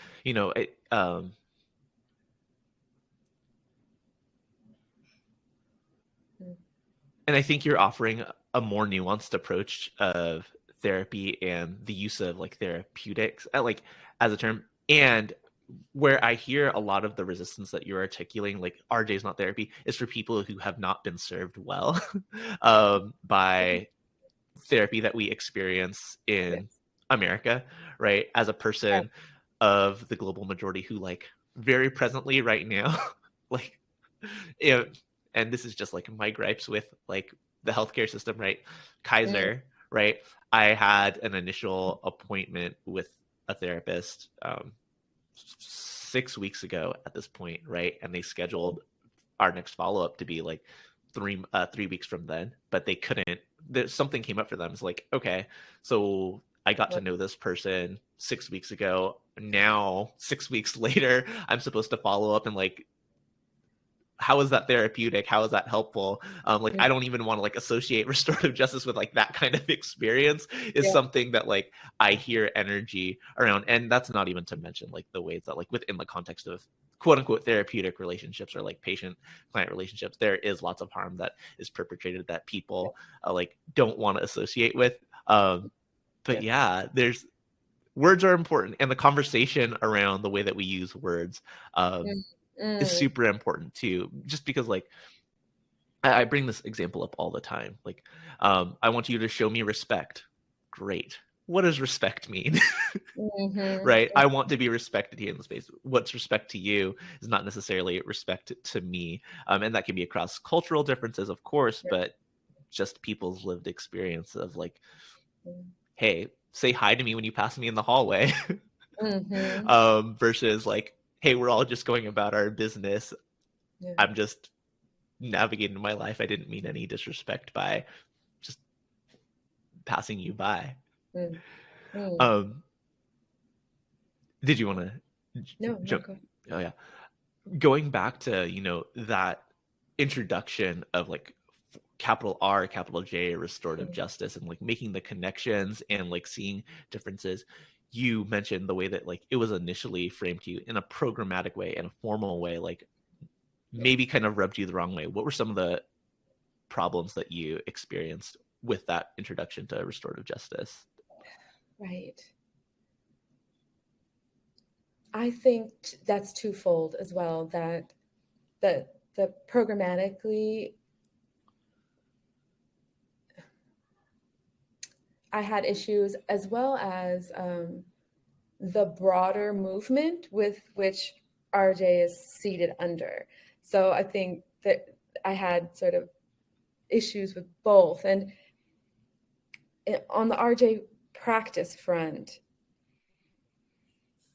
I think you're offering a more nuanced approach of therapy and the use of therapeutics, as a term. And where I hear a lot of the resistance that you're articulating, RJ is not therapy, is for people who have not been served well by therapy that we experience in America, right? As a person of the global majority who very presently right now, and this is just my gripes with the healthcare system, right? Kaiser, right? I had an initial appointment with a therapist 6 weeks ago at this point, right? And they scheduled our next follow-up to be 3 weeks from then, but they couldn't. Something came up for them. It's okay, so I got to know this person 6 weeks ago. Now 6 weeks later, I'm supposed to follow up and how is that therapeutic? How is that helpful? I don't even want to associate restorative justice with that kind of experience, is something that I hear energy around. And that's not even to mention the ways that within the context of quote unquote therapeutic relationships, or patient client relationships, there is lots of harm that is perpetrated that people don't want to associate with. But there's words are important, and the conversation around the way that we use words is super important too, just because I bring this example up all the time. I want you to show me respect. Great. What does respect mean? Right? I want to be respected here in the space. What's respect to you is not necessarily respect to me. And that can be across cultural differences, of course, but just people's lived experience of hey, say hi to me when you pass me in the hallway. versus like, hey, we're all just going about our business. Yeah. I'm just navigating my life. I didn't mean any disrespect by just passing you by. Did you want to No, jump? go. Oh yeah, going back to that introduction of like capital R, capital J, restorative justice, and like making the connections and like seeing differences. You mentioned the way that like it was initially framed to you in a programmatic way and a formal way, like maybe kind of rubbed you the wrong way. What were some of the problems that you experienced with that introduction to restorative justice? Right. I think that's twofold as well, that the programmatically, I had issues, as well as the broader movement with which RJ is seated under. So I think that I had sort of issues with both. And on the RJ practice front,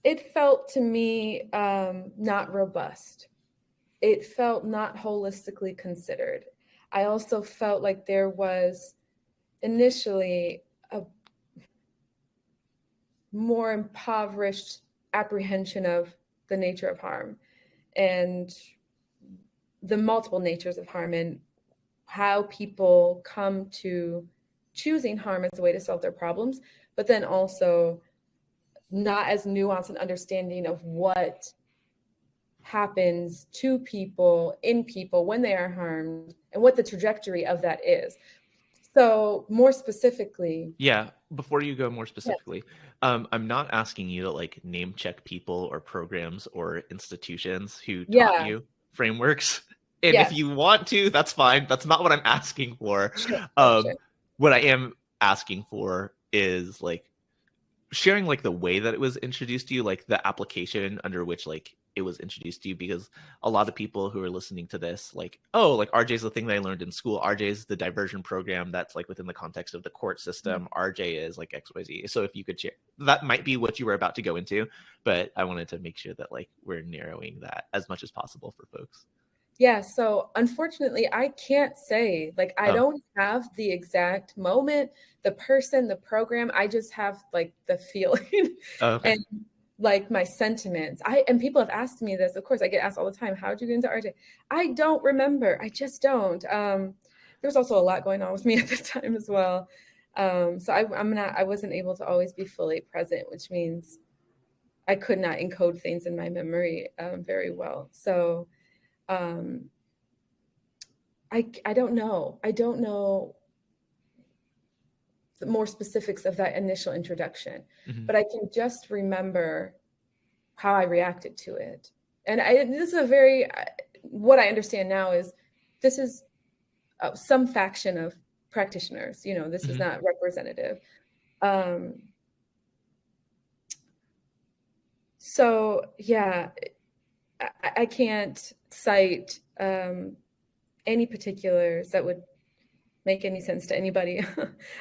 it felt to me not robust. It felt not holistically considered. I also felt like there was initially a more impoverished apprehension of the nature of harm and the multiple natures of harm, and how people come to choosing harm as a way to solve their problems, but then also not as nuanced an understanding of what happens to people, in people, when they are harmed, and what the trajectory of that is. So more specifically. Yeah, before you go more specifically, Yes. I'm not asking you to like name check people or programs or institutions who taught Yeah. you frameworks. And if Yes. you want to, that's fine. That's not what I'm asking for. Sure. Sure. What I am asking for is like sharing like the way that it was introduced to you, like the application under which like it was introduced to you, because a lot of people who are listening to this, like, oh, like RJ is the thing that I learned in school. RJ is the diversion program that's like within the context of the court system. RJ is like XYZ. So if you could share, that might be what you were about to go into, but I wanted to make sure that like we're narrowing that as much as possible for folks. Yeah, so unfortunately, I can't say, like, I Oh, don't have the exact moment, the person, the program. I just have like the feeling okay. and like my sentiments. And people have asked me this. Of course, I get asked all the time, how'd you get into RJ? I don't remember. I just don't. There was also a lot going on with me at the time as well. So I wasn't able to always be fully present, which means I could not encode things in my memory very well. So I don't know. I don't know the more specifics of that initial introduction, but I can just remember how I reacted to it. And this is a very, what I understand now is this is some faction of practitioners. This is not representative. So yeah, I can't cite any particulars that would make any sense to anybody.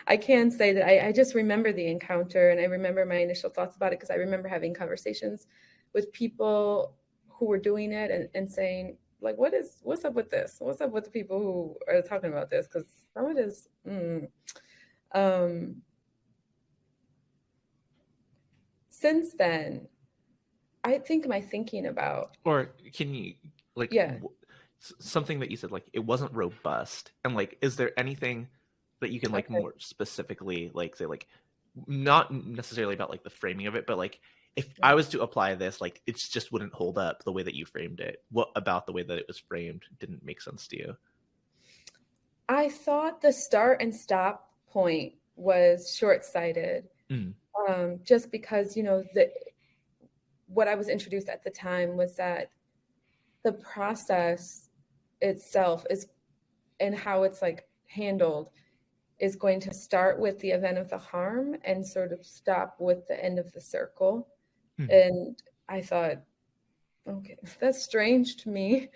I can say that I just remember the encounter, and I remember my initial thoughts about it, because I remember having conversations with people who were doing it and saying, like, what's up with this? What's up with the people who are talking about this? Because some of it is, since then, I think my thinking about. Or can you like Yeah. Something that you said, like it wasn't robust, and like is there anything that you can like Okay. more specifically like say, like not necessarily about like the framing of it, but like if I was to apply this, like it just wouldn't hold up the way that you framed it. What about the way that it was framed didn't make sense to you? I thought the start and stop point was short-sighted, just because what I was introduced at the time was that the process itself is, and how it's like handled, is going to start with the event of the harm and sort of stop with the end of the circle. And I thought, okay, that's strange to me.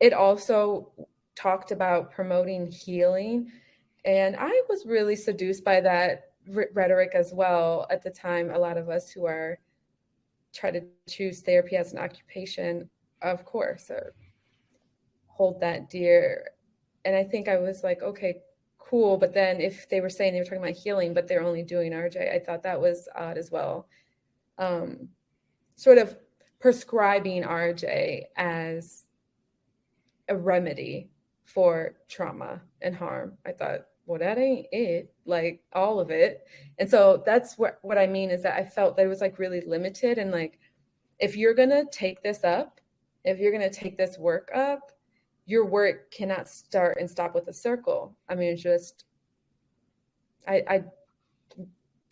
It also talked about promoting healing, and I was really seduced by that rhetoric as well at the time. A lot of us who are try to choose therapy as an occupation, of course, hold that dear. And I think I was like, okay, cool. But then if they were saying they were talking about healing, but they're only doing RJ, I thought that was odd as well. Sort of prescribing RJ as a remedy for trauma and harm. I thought, well, that ain't it, like all of it. And so that's what I mean is that I felt that it was like really limited. And like, if you're going to take this up, if you're going to take this work up, your work cannot start and stop with a circle. I mean, just, I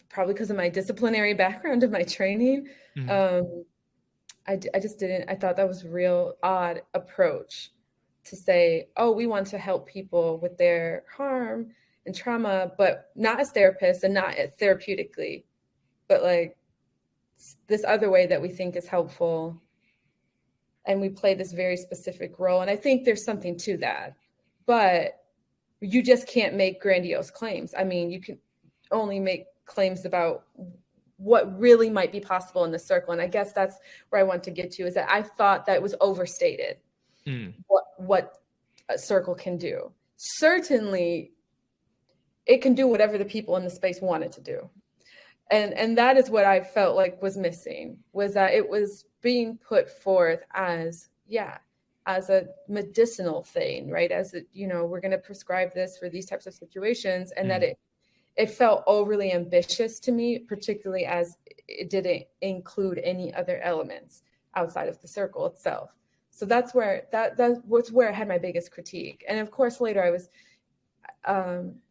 probably because of my disciplinary background of my training, I just didn't, I thought that was a real odd approach to say, oh, we want to help people with their harm and trauma, but not as therapists and not therapeutically, but like this other way that we think is helpful. And we play this very specific role. And I think there's something to that, but you just can't make grandiose claims. I mean, you can only make claims about what really might be possible in the circle. And I guess that's where I want to get to, is that I thought that it was overstated what a circle can do. Certainly, it can do whatever the people in the space want it to do. And that is what I felt like was missing, was that it was being put forth as, as a medicinal thing, right? As a, we're going to prescribe this for these types of situations, and that it felt overly ambitious to me, particularly as it didn't include any other elements outside of the circle itself. So that's where that was where I had my biggest critique. And of course, later I was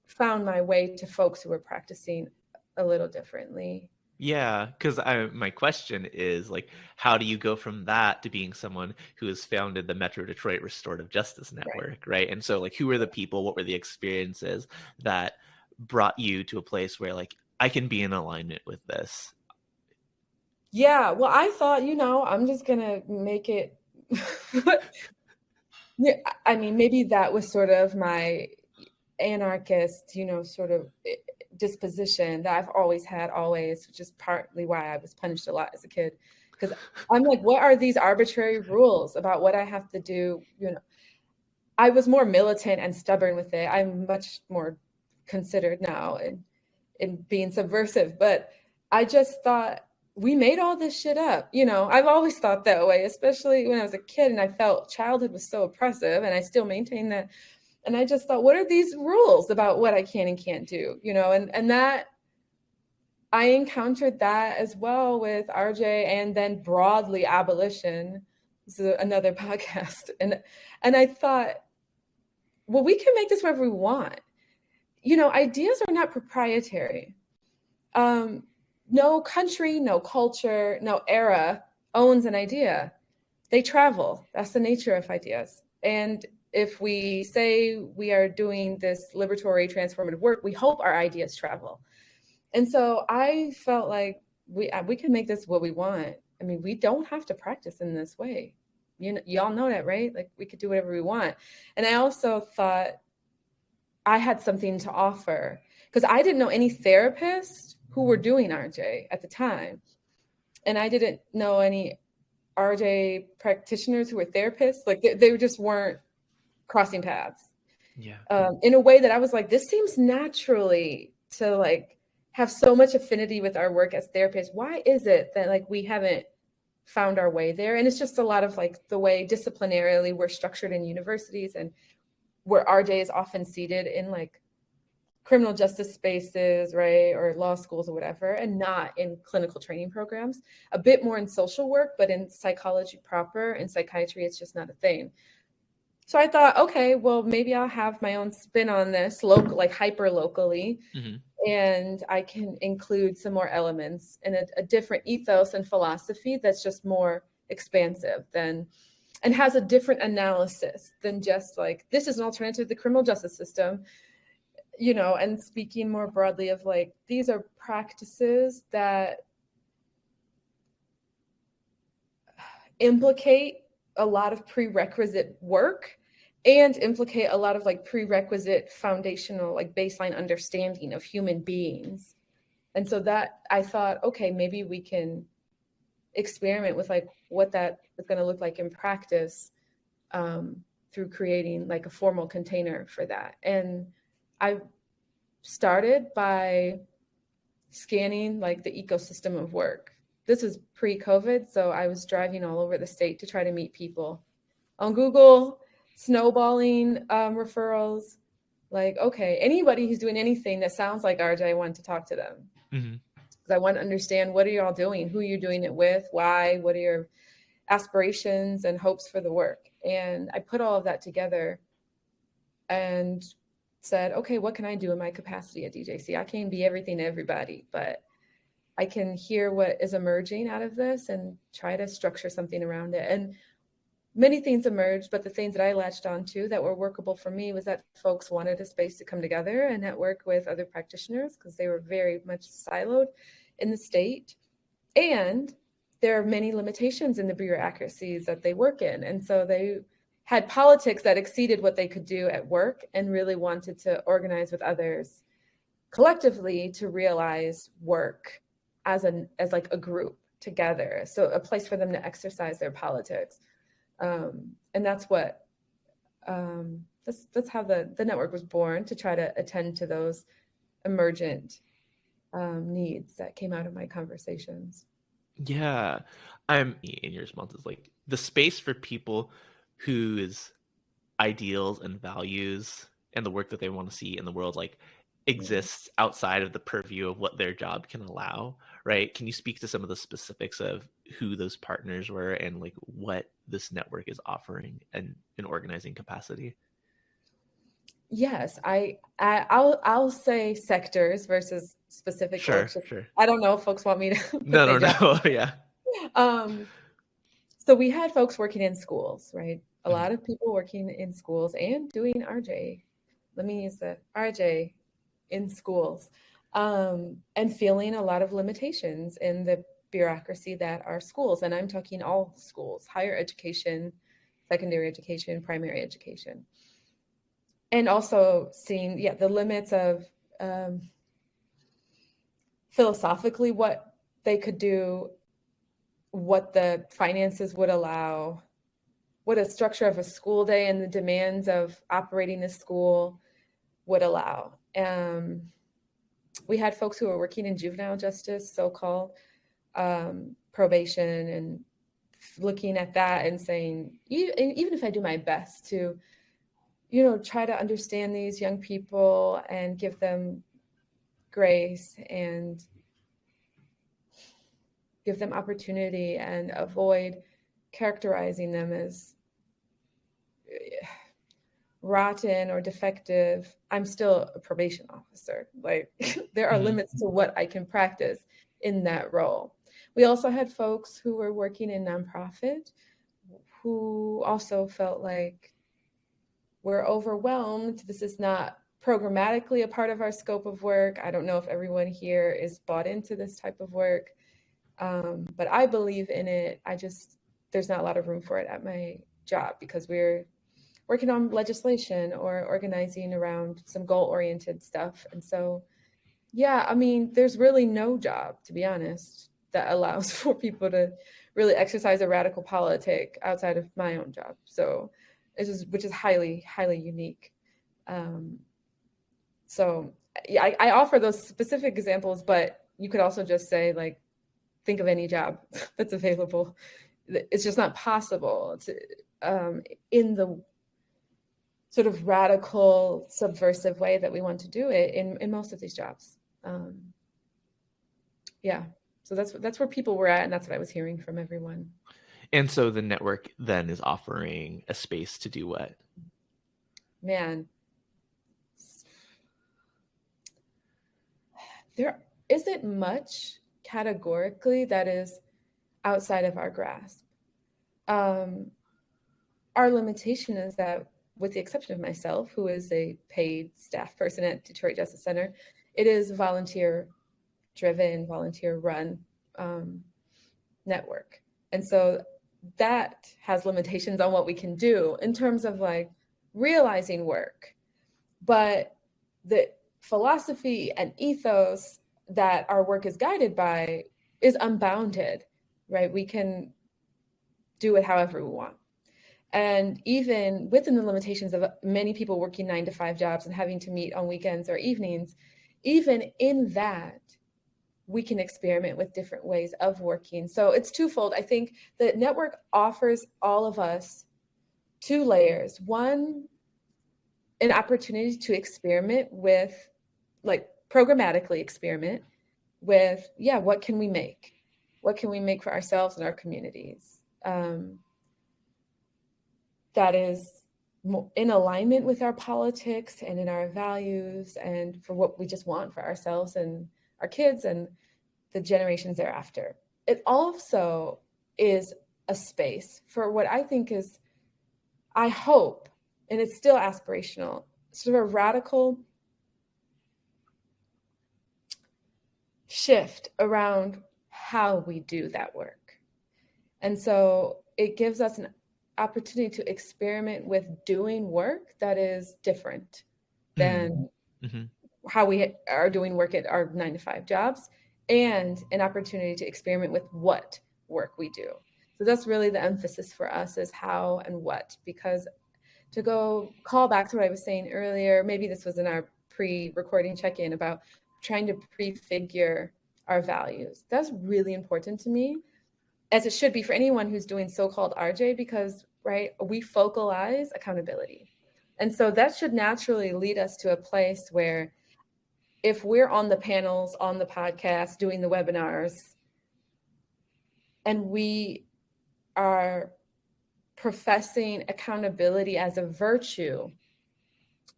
found my way to folks who were practicing a little differently. Yeah, because my question is, like, how do you go from that to being someone who has founded the Metro Detroit Restorative Justice Network, right? And so, like, who were the people, what were the experiences that brought you to a place where, like, I can be in alignment with this? Yeah, well, I thought, I'm just going to make it. Yeah, I mean, maybe that was sort of my anarchist, sort of disposition that I've always had, which is partly why I was punished a lot as a kid. Because I'm like, what are these arbitrary rules about what I have to do? I was more militant and stubborn with it. I'm much more considered now in being subversive. But I just thought, we made all this shit up. I've always thought that way, especially when I was a kid, and I felt childhood was so oppressive, and I still maintain that. And I just thought, what are these rules about what I can and can't do? And that I encountered that as well with RJ, and then broadly abolition. This is another podcast. And I thought, well, we can make this whatever we want. Ideas are not proprietary. No country, no culture, no era owns an idea. They travel. That's the nature of ideas. And if we say we are doing this liberatory transformative work, we hope our ideas travel. And so I felt like we can make this what we want. I mean, we don't have to practice in this way. Y'all know that, right? Like, we could do whatever we want. And I also thought I had something to offer, because I didn't know any therapists who were doing RJ at the time. And I didn't know any RJ practitioners who were therapists. Like, they just weren't crossing paths. In a way that I was like, this seems naturally to like have so much affinity with our work as therapists. Why is it that like we haven't found our way there? And it's just a lot of like the way disciplinarily we're structured in universities, and where RJ is often seated in like criminal justice spaces, right? Or law schools or whatever, and not in clinical training programs. A bit more in social work, but in psychology proper and psychiatry, it's just not a thing. So I thought, okay, well, maybe I'll have my own spin on this, like hyper locally, and I can include some more elements in a different ethos and philosophy that's just more expansive and has a different analysis than just like, this is an alternative to the criminal justice system, and speaking more broadly of like, these are practices that implicate a lot of prerequisite work and implicate a lot of like prerequisite foundational, like baseline understanding of human beings. And so that I thought, okay, maybe we can experiment with like what that is going to look like in practice, through creating like a formal container for that. And I started by scanning like the ecosystem of work. This is pre-COVID, so I was driving all over the state to try to meet people on Google, snowballing referrals. Like, okay, anybody who's doing anything that sounds like RJ, I want to talk to them. Mm-hmm. Because I want to understand, what are y'all doing? Who you're doing it with? Why? What are your aspirations and hopes for the work? And I put all of that together and said, okay, what can I do in my capacity at DJC? I can't be everything to everybody, but I can hear what is emerging out of this and try to structure something around it. And many things emerged, but the things that I latched onto that were workable for me was that folks wanted a space to come together and network with other practitioners, because they were very much siloed in the state. And there are many limitations in the bureaucracies that they work in. And so they had politics that exceeded what they could do at work, and really wanted to organize with others collectively to realize work as like a group together. So a place for them to exercise their politics. And that's what, that's how the network was born, to try to attend to those emergent needs that came out of my conversations. Yeah. I'm in your responses, like the space for people whose ideals and values and the work that they want to see in the world like exists outside of the purview of what their job can allow, right? Can you speak to some of the specifics of who those partners were and like what this network is offering and in organizing capacity? Yes, I'll say sectors versus specific Sure, orgs. sure. I don't know if folks want me to put No, their no, yeah. So we had folks working in schools, right? A Mhm. lot of people working in schools and doing RJ. Let me use the RJ in schools, and feeling a lot of limitations in the bureaucracy that are schools. And I'm talking all schools, higher education, secondary education, primary education. And also seeing, the limits of philosophically what they could do, what the finances would allow, what a structure of a school day and the demands of operating a school would allow. We had folks who were working in juvenile justice, so-called probation, and looking at that and saying, even if I do my best to, try to understand these young people and give them grace and give them opportunity and avoid characterizing them as rotten or defective, I'm still a probation officer. Like there are limits to what I can practice in that role. We also had folks who were working in nonprofit who also felt like we're overwhelmed. This is not programmatically a part of our scope of work. I don't know if everyone here is bought into this type of work, but I believe in it. There's not a lot of room for it at my job because we're working on legislation or organizing around some goal-oriented stuff. And so, there's really no job, to be honest, that allows for people to really exercise a radical politic outside of my own job. So which is highly, highly unique. I offer those specific examples, but you could also just say, like, think of any job that's available. It's just not possible to, in the sort of radical, subversive way that we want to do it in most of these jobs. So that's where people were at, and that's what I was hearing from everyone. And so the network then is offering a space to do what? Man, there isn't much categorically that is outside of our grasp. Our limitation is that, with the exception of myself, who is a paid staff person at Detroit Justice Center, it is a volunteer-driven, volunteer-run network. And so that has limitations on what we can do in terms of like realizing work. But the philosophy and ethos that our work is guided by is unbounded, right? We can do it however we want. And even within the limitations of many people working 9-to-5 jobs and having to meet on weekends or evenings, even in that, we can experiment with different ways of working. So it's twofold. I think the network offers all of us two layers. One, an opportunity to experiment with, like, programmatically experiment with, yeah, what can we make? What can we make for ourselves and our communities? That is in alignment with our politics and in our values and for what we just want for ourselves and our kids and the generations thereafter. It also is a space for what I think is, I hope, and it's still aspirational, sort of a radical shift around how we do that work. And so it gives us an opportunity to experiment with doing work that is different than how we are doing work at our 9-to-5 jobs, and an opportunity to experiment with what work we do. So that's really the emphasis for us, is how and what, because to go call back to what I was saying earlier, maybe this was in our pre-recording check-in about trying to prefigure our values. That's really important to me, as it should be for anyone who's doing so-called RJ, because, right, we focalize accountability. And so that should naturally lead us to a place where if we're on the panels, on the podcast, doing the webinars, and we are professing accountability as a virtue,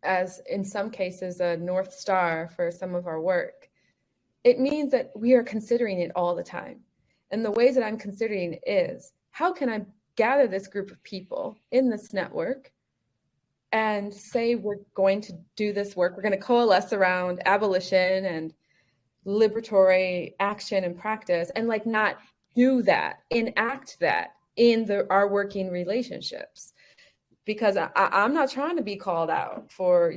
as in some cases a North Star for some of our work, it means that we are considering it all the time. And the ways that I'm considering it is, how can I gather this group of people in this network and say, we're going to do this work, we're going to coalesce around abolition and liberatory action and practice, and like not do that, enact that in our working relationships. Because I'm not trying to be called out for,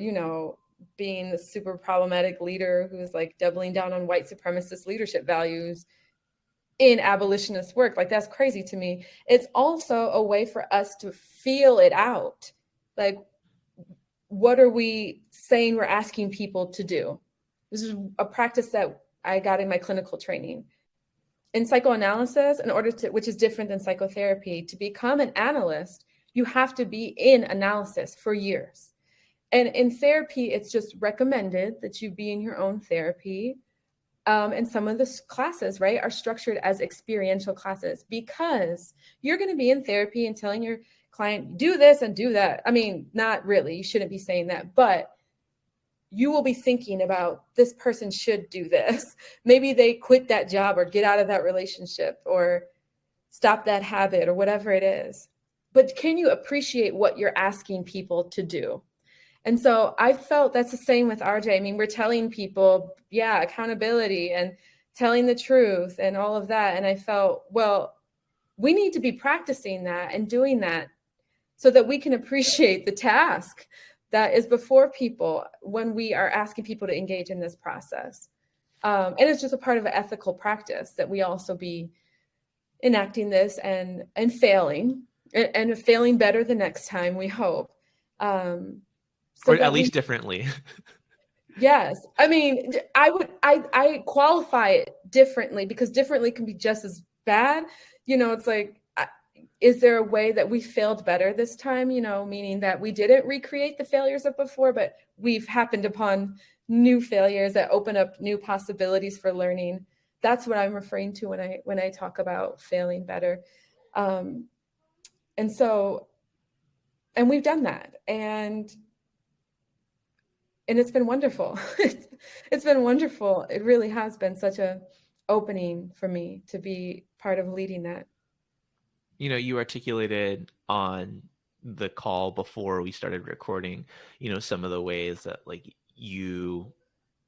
being the super problematic leader who's like doubling down on white supremacist leadership values in abolitionist work. Like, that's crazy to me. It's also a way for us to feel it out. Like, what are we saying we're asking people to do? This is a practice that I got in my clinical training. In psychoanalysis, in order to, which is different than psychotherapy, to become an analyst, you have to be in analysis for years. And in therapy, it's just recommended that you be in your own therapy. And some of the classes, right, are structured as experiential classes, because you're going to be in therapy and telling your client, do this and do that. I mean, not really, you shouldn't be saying that, but you will be thinking about, this person should do this. Maybe they quit that job or get out of that relationship or stop that habit or whatever it is. But can you appreciate what you're asking people to do? And so I felt that's the same with RJ. I mean, we're telling people, yeah, accountability and telling the truth and all of that. And I felt, well, we need to be practicing that and doing that so that we can appreciate the task that is before people when we are asking people to engage in this process. And it's just a part of an ethical practice that we also be enacting this and failing and failing better the next time, we hope. So or at least differently. Yes. I mean, I qualify it differently, because differently can be just as bad. It's like, is there a way that we failed better this time? Meaning that we didn't recreate the failures of before, but we've happened upon new failures that open up new possibilities for learning. That's what I'm referring to when I talk about failing better. And we've done that. And it's been wonderful. It's been wonderful. It really has been such a opening for me to be part of leading that. You articulated on the call before we started recording, some of the ways that like you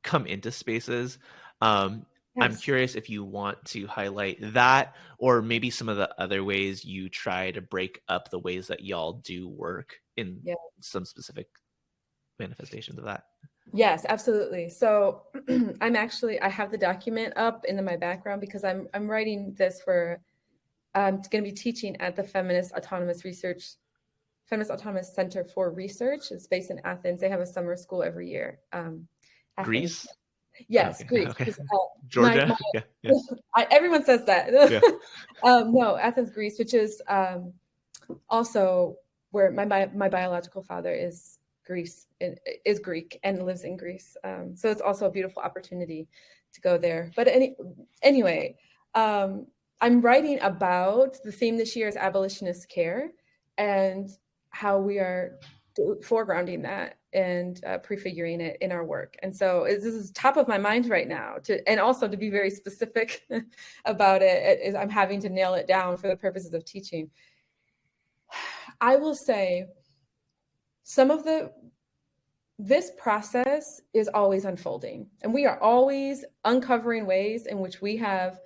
come into spaces. Yes. I'm curious if you want to highlight that, or maybe some of the other ways you try to break up the ways that y'all do work in some specific manifestations of that. Yes, absolutely. So I have the document up in my background because I'm writing this for, I'm going to be teaching at the Feminist Autonomous Center for Research. It's based in Athens. They have a summer school every year. Athens. Greece? Yes, Okay. Greece. Okay. 'Cause, Georgia? Yeah. Yeah. everyone says that. Yeah. No, Athens, Greece, which is also where my biological father is is Greek and lives in Greece. So it's also a beautiful opportunity to go there. But anyway, I'm writing about the theme this year is abolitionist care and how we are foregrounding that and prefiguring it in our work. And so this is top of my mind right now and also to be very specific about it, I'm having to nail it down for the purposes of teaching. I will say this process is always unfolding, and we are always uncovering ways in which we have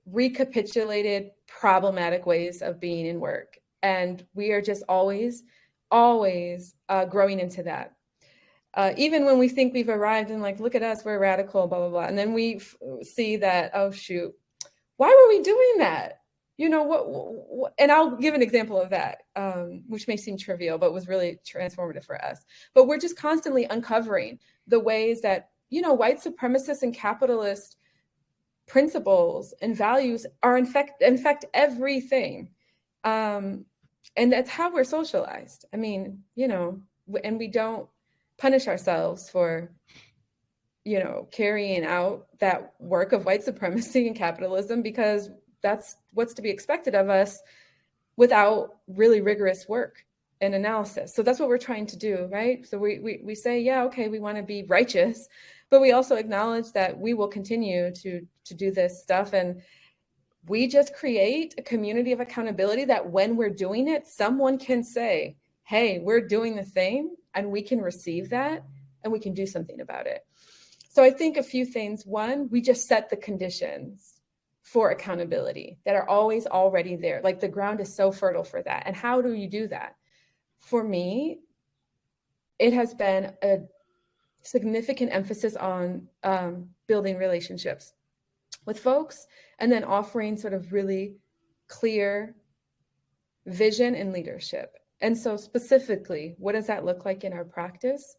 recapitulated problematic ways of being in work. And we are just always growing into that. Even when we think we've arrived and like, look at us, we're radical, blah, blah, blah. And then we see that, oh, shoot, why were we doing that? You know, what and I'll give an example of that, which may seem trivial, but was really transformative for us. But we're just constantly uncovering the ways that, you know, white supremacist and capitalist principles and values are infect everything. And that's how we're socialized. I mean, you know, and we don't punish ourselves for, you know, carrying out that work of white supremacy and capitalism because that's what's to be expected of us without really rigorous work and analysis. So that's what we're trying to do, right? So we say, yeah, okay, we want to be righteous, but we also acknowledge that we will continue to do this stuff. And we just create a community of accountability that when we're doing it, someone can say, hey, we're doing the thing, and we can receive that and we can do something about it. So I think a few things. One, we just set the conditions for accountability that are always already there. Like the ground is so fertile for that. And how do you do that? For me, it has been a significant emphasis on building relationships with folks and then offering sort of really clear vision and leadership. And so specifically, what does that look like in our practice?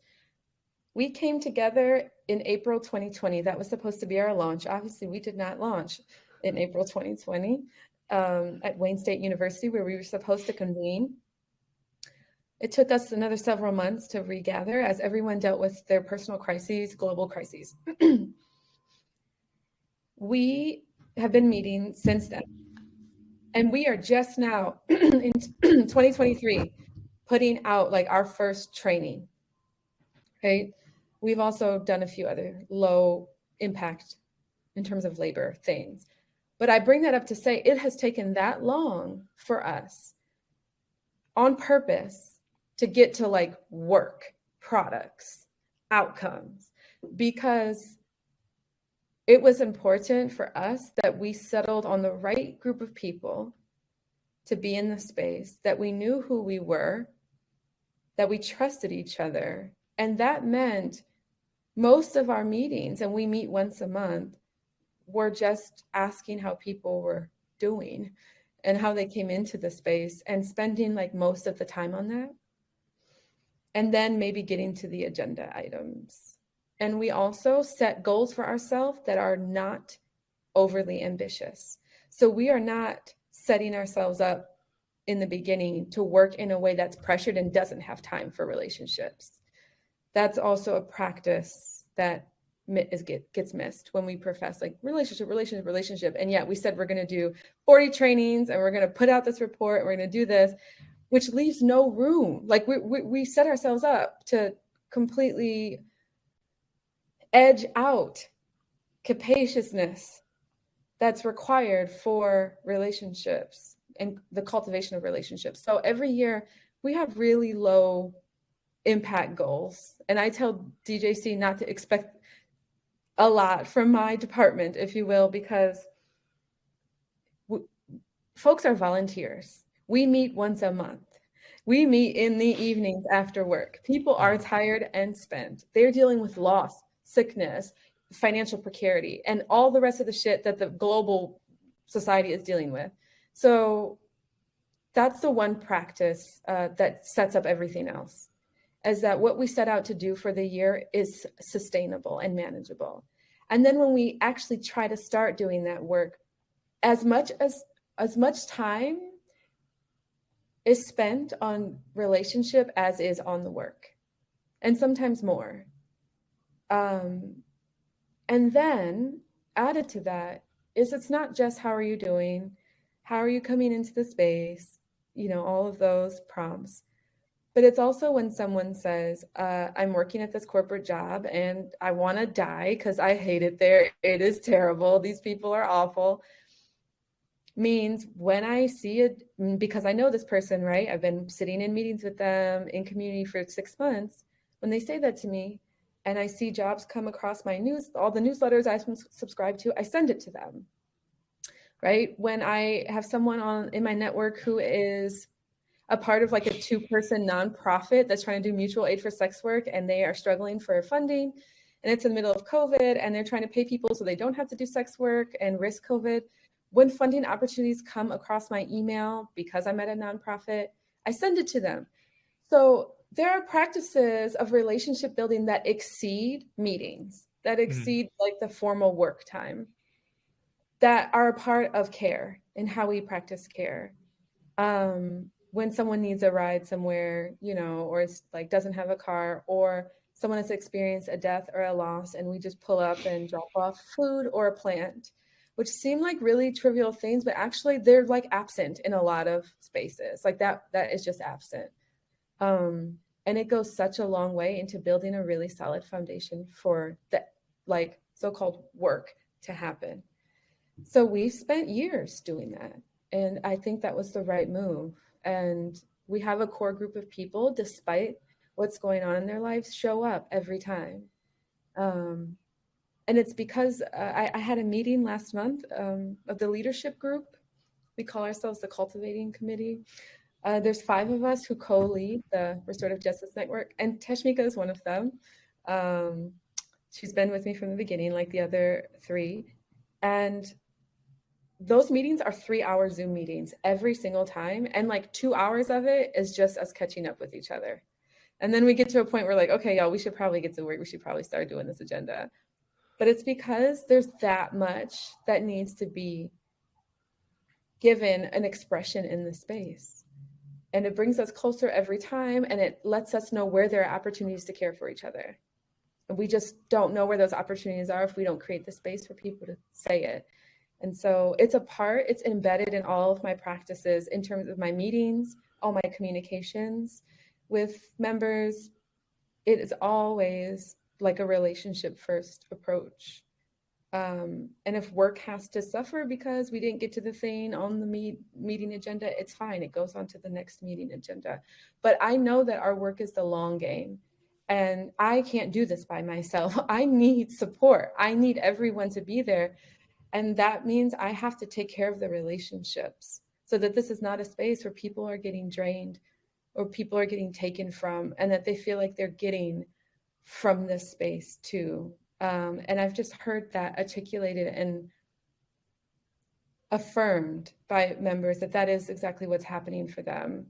We came together in April 2020. That was supposed to be our launch. Obviously, we did not launch in April 2020 at Wayne State University, where we were supposed to convene. It took us another several months to regather as everyone dealt with their personal crises, global crises. We have been meeting since then. And we are just now in 2023 putting out like our first training, right? We've also done a few other low impact in terms of labor things. But I bring that up to say it has taken that long for us on purpose to get to like work, products, outcomes, because it was important for us that we settled on the right group of people to be in the space, that we knew who we were, that we trusted each other. And that meant most of our meetings, and we meet once a month, were just asking how people were doing and how they came into the space and spending like most of the time on that. And then maybe getting to the agenda items. And we also set goals for ourselves that are not overly ambitious. So we are not setting ourselves up in the beginning to work in a way that's pressured and doesn't have time for relationships. That's also a practice that gets missed when we profess like relationship. And yet we said we're going to do 40 trainings and we're going to put out this report and we're going to do this, which leaves no room. Like we set ourselves up to completely edge out capaciousness that's required for relationships and the cultivation of relationships. So every year we have really low impact goals. And I tell DJC not to expect a lot from my department, if you will, because folks are volunteers. We meet once a month. We meet in the evenings after work. People are tired and spent. They're dealing with loss, sickness, financial precarity, and all the rest of the shit that the global society is dealing with. So that's the one practice that sets up everything else, is that what we set out to do for the year is sustainable and manageable. And then when we actually try to start doing that work, as much time is spent on relationship as is on the work, and sometimes more. And then added to that is, it's not just how are you doing, how are you coming into the space, all of those prompts. But it's also when someone says, I'm working at this corporate job and I want to die because I hate it there. It is terrible. These people are awful. Means when I see it, because I know this person, right? I've been sitting in meetings with them in community for 6 months. When they say that to me and I see jobs come across my all the newsletters I subscribe to, I send it to them, right? When I have someone in my network who is a part of like a 2-person nonprofit that's trying to do mutual aid for sex work, and they are struggling for funding, and it's in the middle of COVID, and they're trying to pay people so they don't have to do sex work and risk COVID. When funding opportunities come across my email, because I'm at a nonprofit, I send it to them. So there are practices of relationship building that exceed meetings, that exceed like the formal work time, that are a part of care and how we practice care. When someone needs a ride somewhere, or is like doesn't have a car, or someone has experienced a death or a loss, and we just pull up and drop off food or a plant, which seem like really trivial things, but actually they're like absent in a lot of spaces. Like that is just absent. And it goes such a long way into building a really solid foundation for the like so-called work to happen. So we spent years doing that. And I think that was the right move. And we have a core group of people, despite what's going on in their lives, show up every time. And it's because I had a meeting last month of the leadership group. We call ourselves the Cultivating Committee. There's 5 of us who co-lead the Restorative Justice Network, and Tashmika is one of them. She's been with me from the beginning, like the other 3. And those meetings are 3-hour Zoom meetings every single time. And like 2 hours of it is just us catching up with each other. And then we get to a point where like, okay, y'all, we should probably get to work. We should probably start doing this agenda. But it's because there's that much that needs to be given an expression in the space. And it brings us closer every time. And it lets us know where there are opportunities to care for each other. And we just don't know where those opportunities are if we don't create the space for people to say it. And so it's embedded in all of my practices in terms of my meetings, all my communications with members. It is always like a relationship first approach. And if work has to suffer because we didn't get to the thing on the meeting agenda, it's fine. It goes on to the next meeting agenda. But I know that our work is the long game. And I can't do this by myself. I need support. I need everyone to be there. And that means I have to take care of the relationships so that this is not a space where people are getting drained or people are getting taken from, and that they feel like they're getting from this space too. And I've just heard that articulated and affirmed by members that is exactly what's happening for them.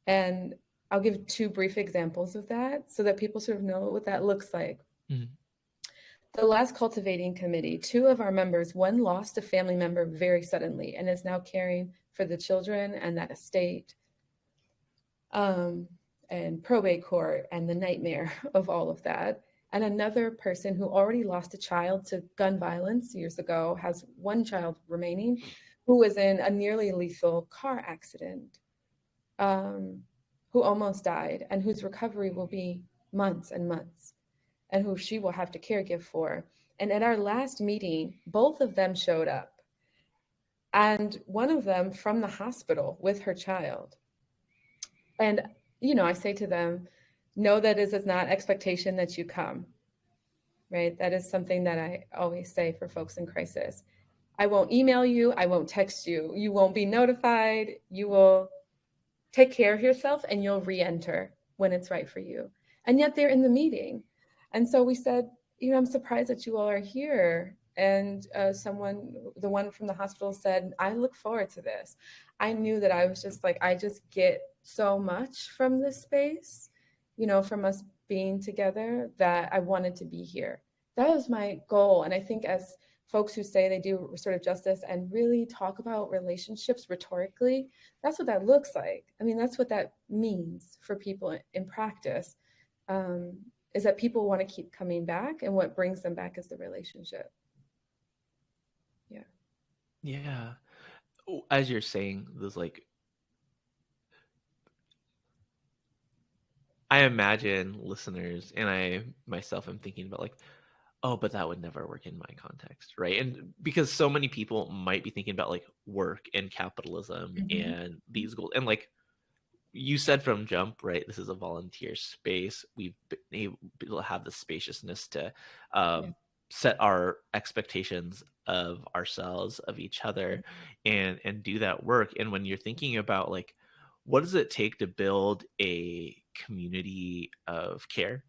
And I'll give 2 brief examples of that so that people sort of know what that looks like. Mm-hmm. The last Cultivating Committee, 2 of our members, one lost a family member very suddenly and is now caring for the children and that estate, and probate court and the nightmare of all of that. And another person who already lost a child to gun violence years ago has 1 child remaining who was in a nearly lethal car accident, who almost died and whose recovery will be months and months, and who she will have to caregive for. And at our last meeting, both of them showed up, and one of them from the hospital with her child. And, I say to them, know that it is not expectation that you come, right? That is something that I always say for folks in crisis. I won't email you. I won't text you. You won't be notified. You will take care of yourself and you'll re-enter when it's right for you. And yet they're in the meeting. And so we said, I'm surprised that you all are here. And the one from the hospital said, I look forward to this. I knew that I was just like, I just get so much from this space, from us being together, that I wanted to be here. That was my goal. And I think as folks who say they do restorative justice and really talk about relationships rhetorically, that's what that looks like. I mean, that's what that means for people in practice, is that people want to keep coming back, and what brings them back is the relationship. Yeah. Yeah. As you're saying, there's like, I imagine listeners and I myself am thinking about like, oh, but that would never work in my context, right? And because so many people might be thinking about like work and capitalism and these goals, and like you said from jump, right? This is a volunteer space. We've been able to have the spaciousness to set our expectations of ourselves, of each other, and do that work. And when you're thinking about like, what does it take to build a community of care,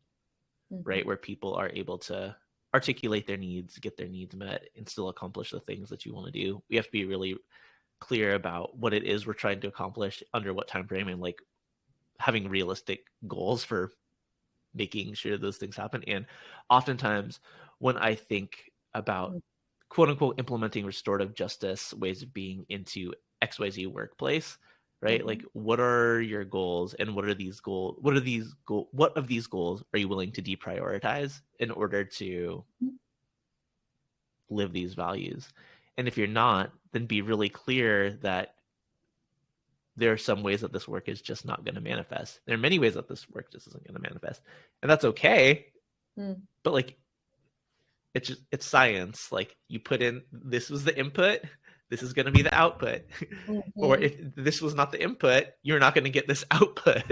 right? Where people are able to articulate their needs, get their needs met, and still accomplish the things that you want to do. We have to be really clear about what it is we're trying to accomplish, under what time frame, and like having realistic goals for making sure those things happen. And oftentimes when I think about quote unquote implementing restorative justice ways of being into XYZ workplace, right? Like, what are your goals, and what of these goals are you willing to deprioritize in order to live these values? And if you're not, then be really clear that there are some ways that this work is just not going to manifest. There are many ways that this work just isn't going to manifest, and that's okay. But like, it's science. Like, you put in, this was the input, this is going to be the output. Or if this was not the input, you're not going to get this output,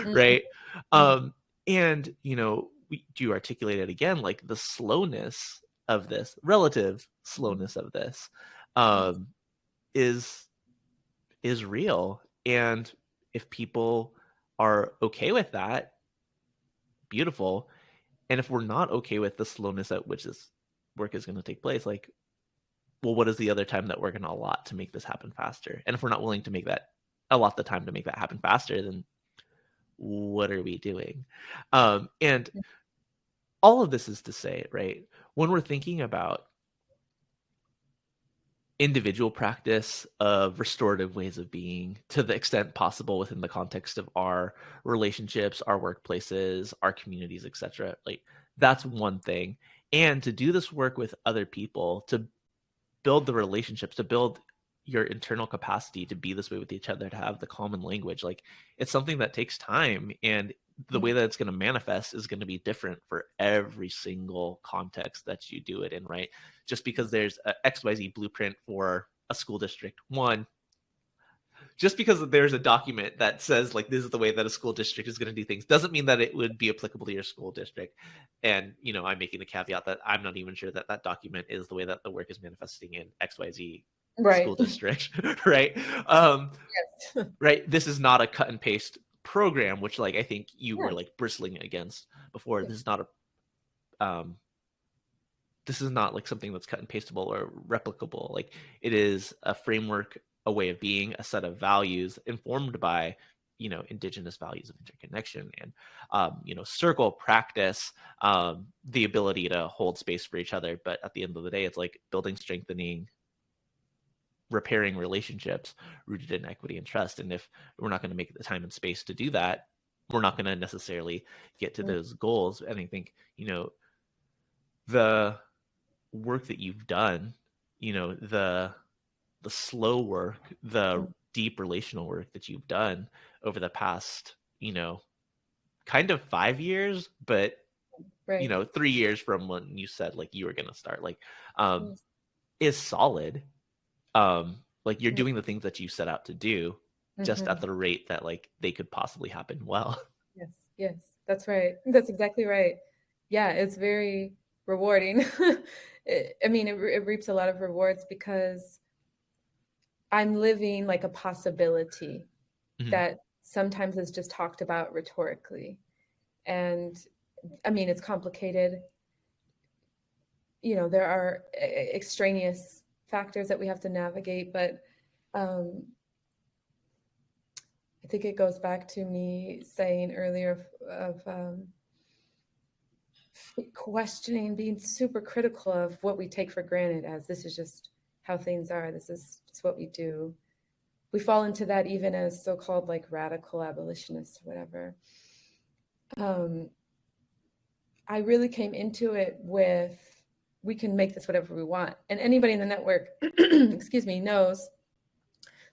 right? And we do articulate it again, like the slowness of this, relative slowness of this, is real. And if people are okay with that, beautiful. And if we're not okay with the slowness at which this work is going to take place, like, well, what is the other time that we're going to allot to make this happen faster? And if we're not willing to make that, allot the time to make that happen faster, then what are we doing? And all of this is to say, right, when we're thinking about individual practice of restorative ways of being, to the extent possible within the context of our relationships, our workplaces, our communities, etc., like, that's one thing. And to do this work with other people, to build the relationships, to build your internal capacity to be this way with each other, to have the common language, like, it's something that takes time, and the way that it's going to manifest is going to be different for every single context that you do it in, right? Just because there's a XYZ blueprint for a school district, just because there's a document that says like, this is the way that a school district is going to do things, doesn't mean that it would be applicable to your school district. And I'm making the caveat that I'm not even sure that that document is the way that the work is manifesting in XYZ school district, right? Right. This is not a cut and paste program, which, like, I think you were like bristling against before. This is not like something that's cut and pastable or replicable. Like, it is a framework, a way of being, a set of values informed by indigenous values of interconnection and circle practice, the ability to hold space for each other. But at the end of the day, it's like building, strengthening, repairing relationships rooted in equity and trust. And if we're not going to make the time and space to do that, we're not going to necessarily get to those goals. And I think the work that you've done, the slow work, the deep relational work that you've done over the past kind of 5 years, but 3 years from when you said like you were going to start, like, is solid. Like, you're doing the things that you set out to do, just at the rate that like they could possibly happen well. Yes, that's right. That's exactly right. Yeah, it's very rewarding. It reaps a lot of rewards because I'm living like a possibility that sometimes is just talked about rhetorically. And I mean, it's complicated. You know, there are extraneous factors that we have to navigate, but I think it goes back to me saying earlier of questioning, being super critical of what we take for granted as this is just how things are. This is just what we do. We fall into that even as so-called like radical abolitionists or whatever. I really came into it with, we can make this whatever we want. And anybody in the network, excuse me, knows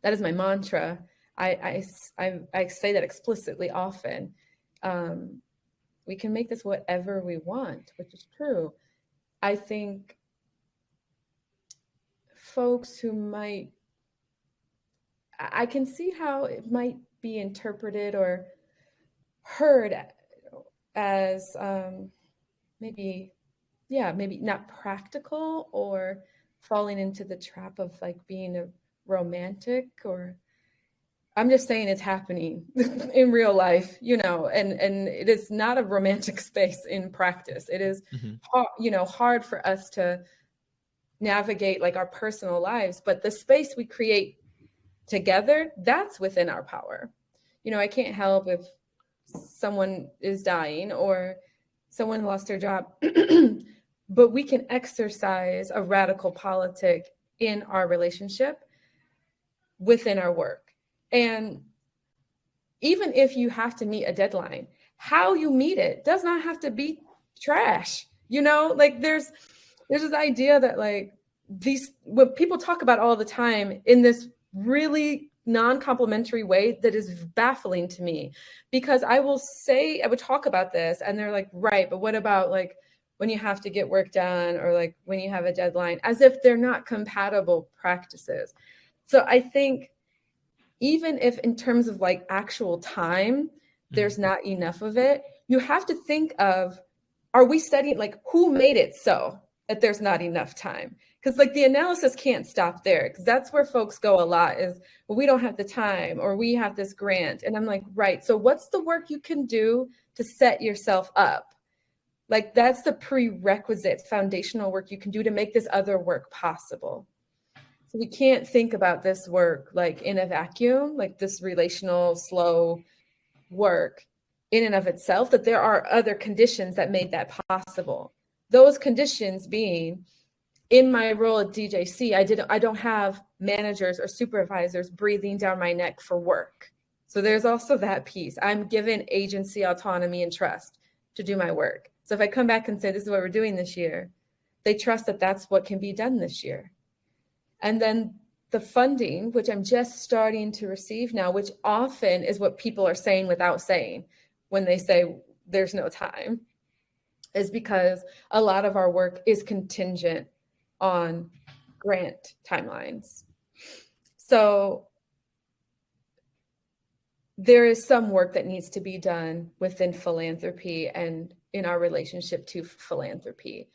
that is my mantra. I say that explicitly often. We can make this whatever we want, which is true. I think folks who might, I can see how it might be interpreted or heard as maybe not practical, or falling into the trap of like being a romantic, or I'm just saying it's happening in real life, you know, and it is not a romantic space in practice. It is hard, you know, hard for us to navigate like our personal lives, but the space we create together, that's within our power. You know, I can't help if someone is dying or someone lost their job, but we can exercise a radical politic in our relationship within our work. And even if you have to meet a deadline, how you meet it does not have to be trash. You know, like there's this idea that like what people talk about all the time in this really non-complimentary way that is baffling to me, because I would talk about this and they're like, right, but what about like when you have to get work done, or like when you have a deadline, as if they're not compatible practices. So I think even if in terms of like actual time, there's not enough of it, you have to think of, are we studying like who made it so that there's not enough time? Because like the analysis can't stop there, because that's where folks go a lot is, well, we don't have the time, or we have this grant. And I'm like, right, so what's the work you can do to set yourself up? Like that's the prerequisite foundational work you can do to make this other work possible. So we can't think about this work like in a vacuum, like this relational slow work in and of itself, that there are other conditions that made that possible. Those conditions being, in my role at DJC, I don't have managers or supervisors breathing down my neck for work. So there's also that piece. I'm given agency, autonomy, and trust to do my work. So if I come back and say, this is what we're doing this year, they trust that that's what can be done this year. And then the funding, which I'm just starting to receive now, which often is what people are saying without saying when they say there's no time, is because a lot of our work is contingent on grant timelines. So there is some work that needs to be done within philanthropy and in our relationship to philanthropy.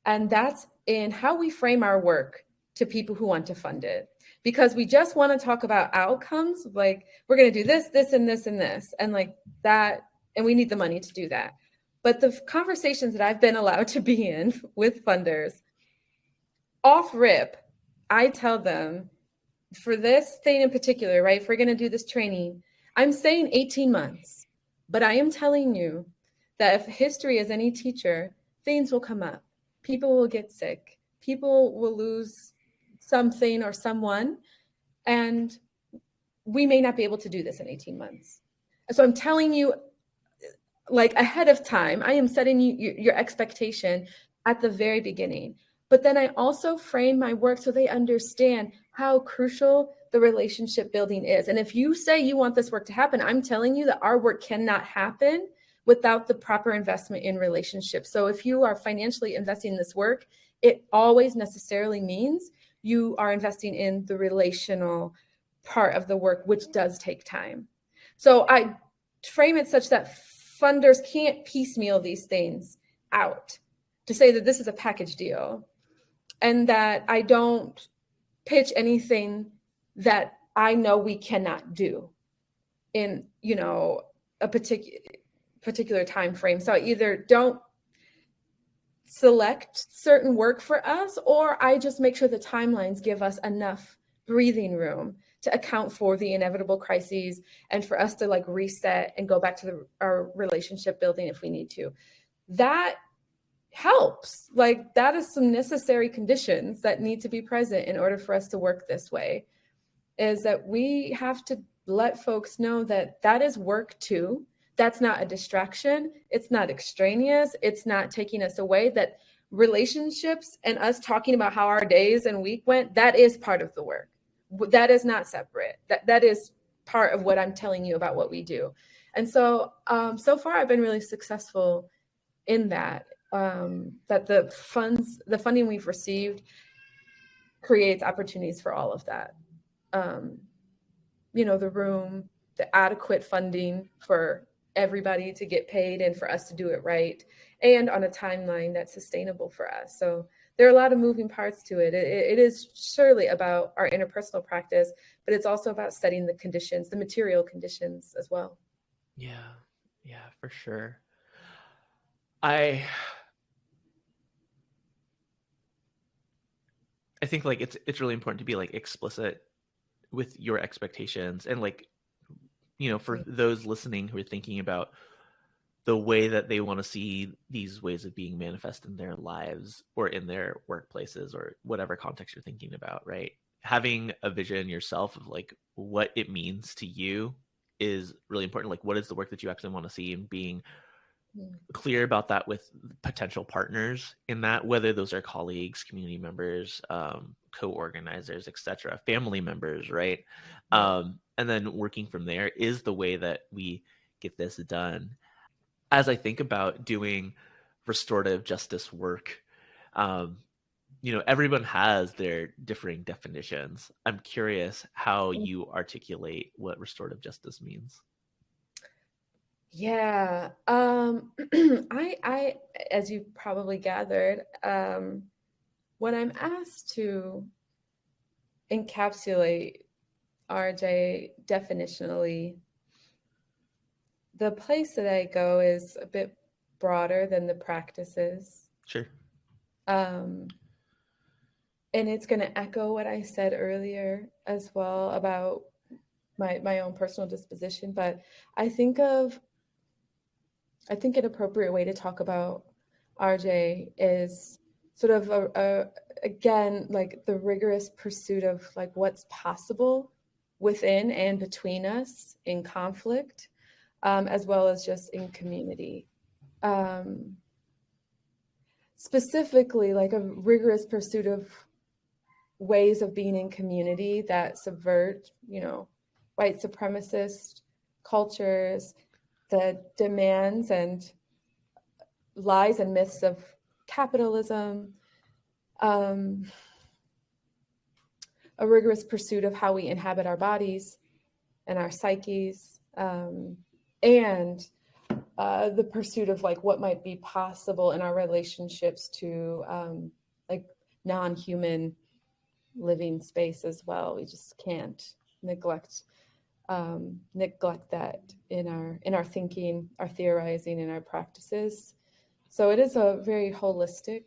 And that's in how we frame our work to people who want to fund it. Because we just want to talk about outcomes, like we're going to do this, this, and this, and this, and like that, and we need the money to do that. But the conversations that I've been allowed to be in with funders, off rip, I tell them, for this thing in particular, right, if we're going to do this training, I'm saying 18 months, but I am telling you that if history is any teacher, things will come up. People will get sick. People will lose something or someone, and we may not be able to do this in 18 months. So I'm telling you, like ahead of time, I am setting your expectation at the very beginning. But then I also frame my work so they understand how crucial the relationship building is. And if you say you want this work to happen, I'm telling you that our work cannot happen without the proper investment in relationships. So if you are financially investing in this work, it always necessarily means you are investing in the relational part of the work, which does take time. So I frame it such that funders can't piecemeal these things out to say that this is a package deal, and that I don't pitch anything that I know we cannot do. in, you know, a particular time frame. So I either don't select certain work for us, or I just make sure the timelines give us enough breathing room to account for the inevitable crises and for us to like reset and go back to our relationship building if we need to. That helps. Like, that is some necessary conditions that need to be present in order for us to work this way, is that we have to let folks know that that is work too. That's not a distraction. It's not extraneous. It's not taking us away. That relationships and us talking about how our days and week went, that is part of the work. That is not separate. That is part of what I'm telling you about what we do. And so, so far I've been really successful in that, that the funding we've received creates opportunities for all of that. You know, the room, the adequate funding for everybody to get paid and for us to do it right, and on a timeline that's sustainable for us. So there are a lot of moving parts to it. It is surely about our interpersonal practice, but it's also about setting the conditions, the material conditions as well. Yeah, for sure. I think like it's really important to be like explicit with your expectations, and like, you know, for those listening who are thinking about the way that they want to see these ways of being manifest in their lives or in their workplaces or whatever context you're thinking about, right? Having a vision yourself of like what it means to you is really important. Like, what is the work that you actually want to see, and being clear about that with potential partners in that, whether those are colleagues, community members, co-organizers, etc., family members, right? And then working from there is the way that we get this done. As I think about doing restorative justice work, you know, everyone has their differing definitions. I'm curious how you articulate what restorative justice means. Yeah. I, as you probably gathered, when I'm asked to encapsulate RJ definitionally, the place that I go is a bit broader than the practices. Sure. And it's going to echo what I said earlier as well about my own personal disposition. But I think an appropriate way to talk about RJ is sort of again, like the rigorous pursuit of like what's possible within and between us in conflict, as well as just in community. Specifically, like a rigorous pursuit of ways of being in community that subvert, you know, white supremacist cultures, the demands and lies and myths of capitalism, a rigorous pursuit of how we inhabit our bodies and our psyches, and the pursuit of like what might be possible in our relationships to like non-human living space as well. We just can't neglect that in our thinking, our theorizing, and our practices. So it is a very holistic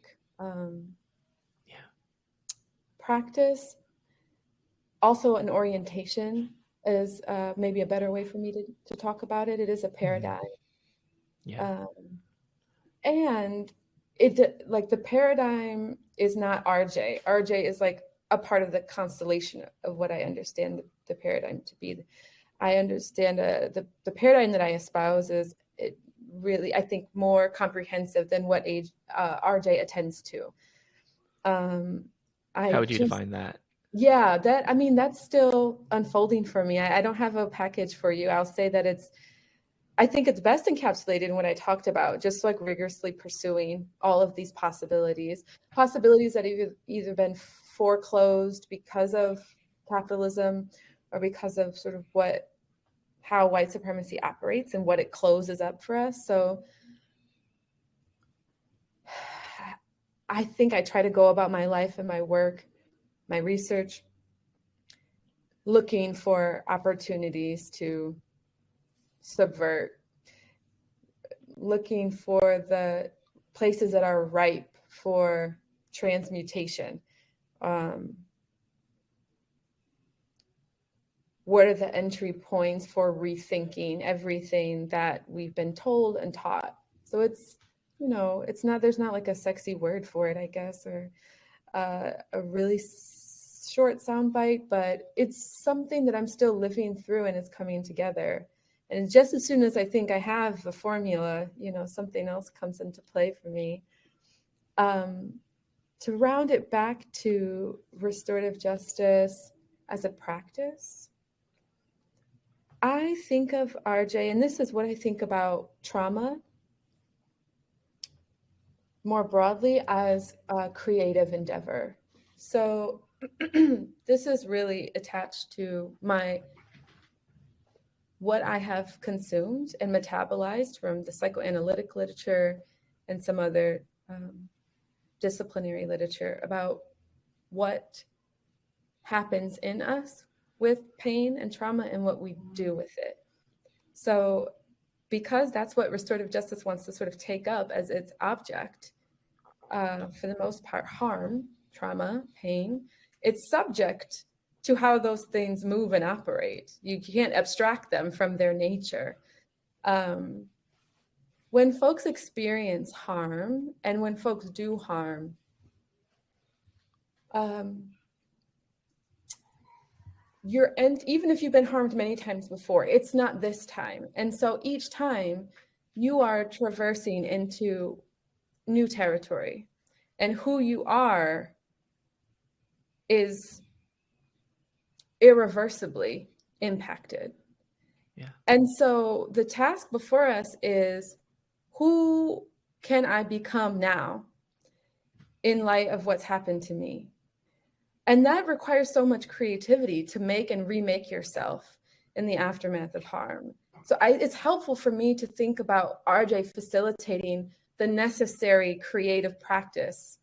practice. Also, an orientation is maybe a better way for me to talk about it. It is a paradigm. And it, like, the paradigm is not RJ. RJ is like a part of the constellation of what I understand the paradigm to be. I understand the paradigm that I espouse is really, I think, more comprehensive than what RJ attends to. How would you define that? Yeah, that's still unfolding for me. I don't have a package for you. I'll say that I think it's best encapsulated in what I talked about, just like rigorously pursuing all of these possibilities that have either been foreclosed because of capitalism or because of sort of how white supremacy operates and what it closes up for us. So I think I try to go about my life and my work, my research, looking for opportunities to subvert, looking for the places that are ripe for transmutation. What are the entry points for rethinking everything that we've been told and taught? So it's, it's not, there's not like a sexy word for it, I guess, or a really short soundbite, but it's something that I'm still living through and it's coming together. And just as soon as I think I have a formula, something else comes into play for me. To round it back to restorative justice as a practice, I think of RJ, and this is what I think about trauma more broadly, as a creative endeavor. So this is really attached to what I have consumed and metabolized from the psychoanalytic literature and some other disciplinary literature about what happens in us with pain and trauma and what we do with it. So because that's what restorative justice wants to sort of take up as its object, for the most part, harm, trauma, pain, it's subject to how those things move and operate. You can't abstract them from their nature. When folks experience harm and when folks do harm, even if you've been harmed many times before, it's not this time. And so each time you are traversing into new territory, and who you are is irreversibly impacted. Yeah. And so the task before us is, who can I become now in light of what's happened to me? And that requires so much creativity to make and remake yourself in the aftermath of harm. So it's helpful for me to think about RJ facilitating the necessary creative practice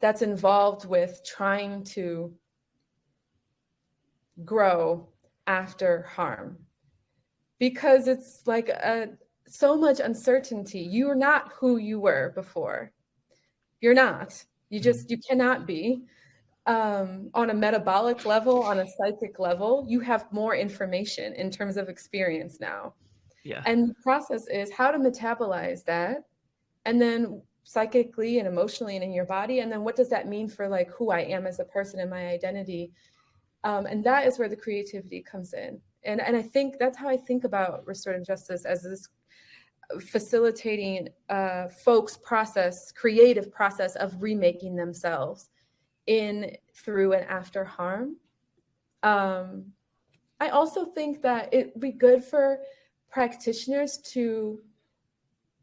that's involved with trying to grow after harm. Because it's like so much uncertainty. You're not who you were before. You're not. You cannot be. On a metabolic level, on a psychic level, you have more information in terms of experience now. Yeah. And the process is how to metabolize that, and then psychically and emotionally and in your body. And then what does that mean for like who I am as a person and my identity? And that is where the creativity comes in. And I think that's how I think about restorative justice, as this facilitating folks' creative process of remaking themselves in, through, and after harm. I also think that it'd be good for practitioners to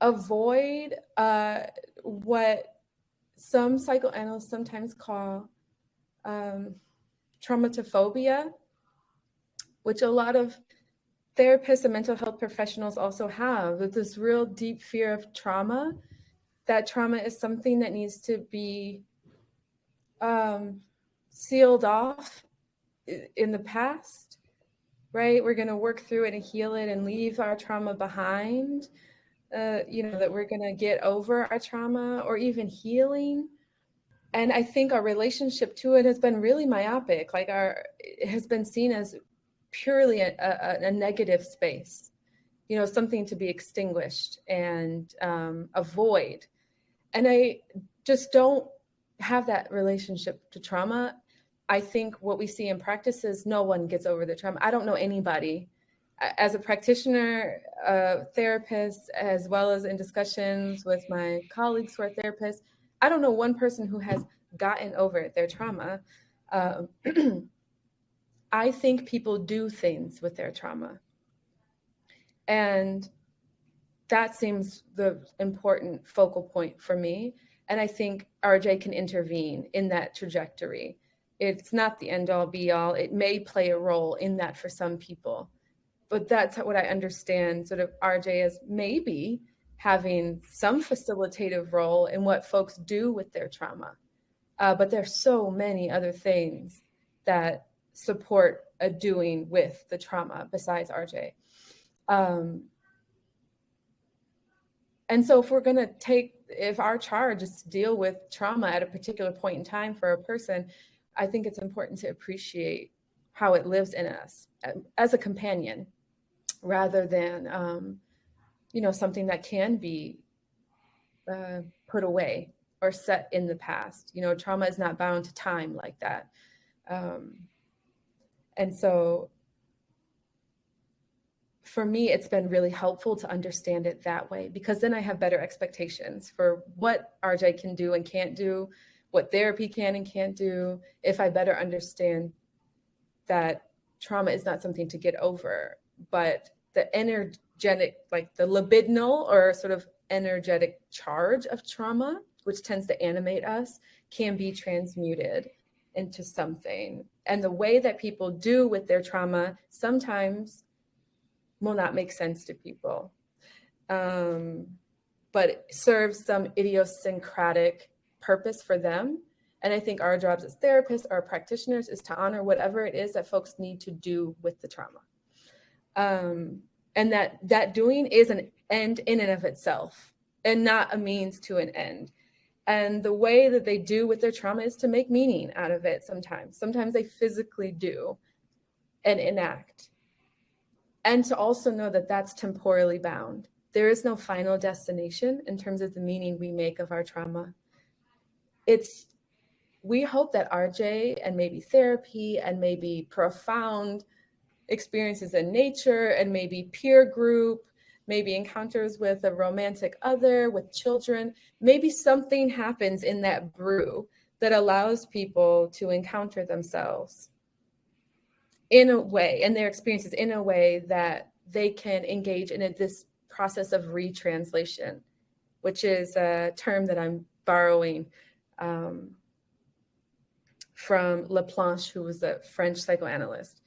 avoid what some psychoanalysts sometimes call traumatophobia, which a lot of therapists and mental health professionals also have, with this real deep fear of trauma, that trauma is something that needs to be sealed off in the past, right? We're going to work through it and heal it and leave our trauma behind, that we're going to get over our trauma or even healing. And I think our relationship to it has been really myopic. Like it has been seen as purely a negative space, something to be extinguished and avoid. And I just don't have that relationship to trauma. I think what we see in practice is no one gets over the trauma. I don't know anybody, as a practitioner, therapist, as well as in discussions with my colleagues who are therapists, I don't know one person who has gotten over their trauma. I think people do things with their trauma. And that seems the important focal point for me. And I think RJ can intervene in that trajectory. It's not the end all be all. It may play a role in that for some people. But that's what I understand sort of RJ as maybe having some facilitative role in what folks do with their trauma. But there's so many other things that support a doing with the trauma besides RJ. And so if our charge is to deal with trauma at a particular point in time for a person, I think it's important to appreciate how it lives in us as a companion, rather than, something that can be put away or set in the past. Trauma is not bound to time like that. And so for me, it's been really helpful to understand it that way, because then I have better expectations for what RJ can do and can't do, what therapy can and can't do, if I better understand that trauma is not something to get over, but the energetic, like the libidinal or sort of energetic charge of trauma, which tends to animate us, can be transmuted into something. And the way that people do with their trauma sometimes will not make sense to people, but it serves some idiosyncratic purpose for them. And I think our jobs as therapists or practitioners is to honor whatever it is that folks need to do with the trauma. And that doing is an end in and of itself and not a means to an end. And the way that they do with their trauma is to make meaning out of it sometimes. Sometimes they physically do and enact. And to also know that that's temporally bound. There is no final destination in terms of the meaning we make of our trauma. We hope that RJ and maybe therapy and maybe profound experiences in nature and maybe peer group, maybe encounters with a romantic other, with children, maybe something happens in that brew that allows people to encounter themselves in a way, and their experiences in a way that they can engage in this process of retranslation, which is a term that I'm borrowing from Laplanche, who was a French psychoanalyst,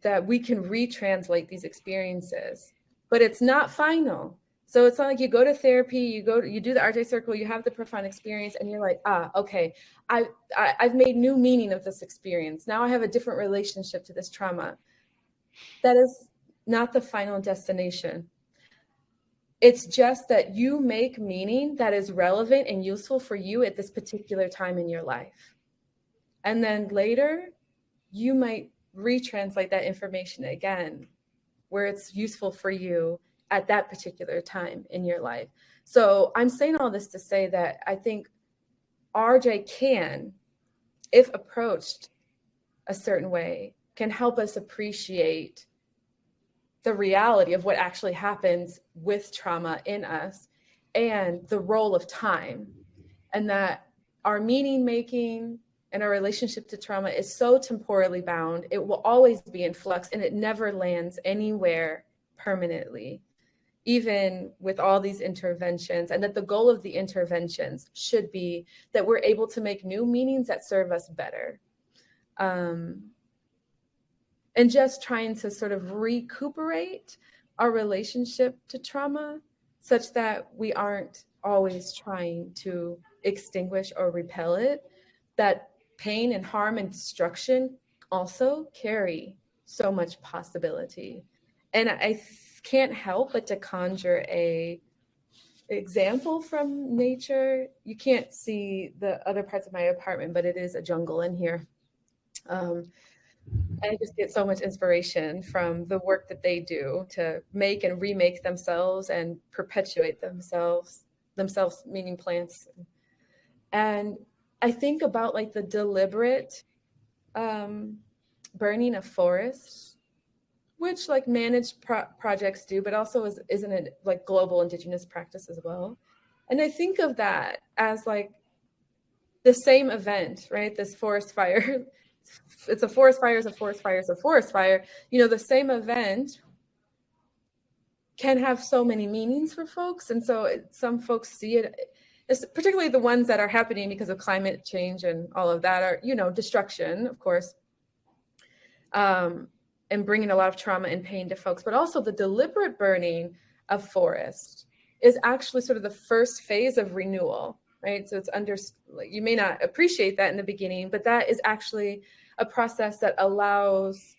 that we can retranslate these experiences, but it's not final. So it's not like you go to therapy, you do the RJ circle, you have the profound experience, and you're like, okay, I've made new meaning of this experience. Now I have a different relationship to this trauma. That is not the final destination. It's just that you make meaning that is relevant and useful for you at this particular time in your life. And then later, you might retranslate that information again, where it's useful for you at that particular time in your life. So I'm saying all this to say that I think RJ can, if approached a certain way, can help us appreciate the reality of what actually happens with trauma in us and the role of time, and that our meaning making and our relationship to trauma is so temporally bound. It will always be in flux and it never lands anywhere permanently, even with all these interventions, and that the goal of the interventions should be that we're able to make new meanings that serve us better. And just trying to sort of recuperate our relationship to trauma such that we aren't always trying to extinguish or repel it, that pain and harm and destruction also carry so much possibility. And I can't help but to conjure a example from nature. You can't see the other parts of my apartment, but it is a jungle in here. I just get so much inspiration from the work that they do to make and remake themselves and perpetuate themselves meaning plants. And I think about like the deliberate burning of forests, which like managed projects do, but also isn't it like global indigenous practice as well? And I think of that as like the same event, right? This forest fire. It's a forest fire, is a forest fire, is a forest fire. The same event can have so many meanings for folks. And so some folks see it, particularly the ones that are happening because of climate change and all of that are, destruction, of course, and bringing a lot of trauma and pain to folks. But also the deliberate burning of forest is actually sort of the first phase of renewal. right? So it's like, you may not appreciate that in the beginning, but that is actually a process that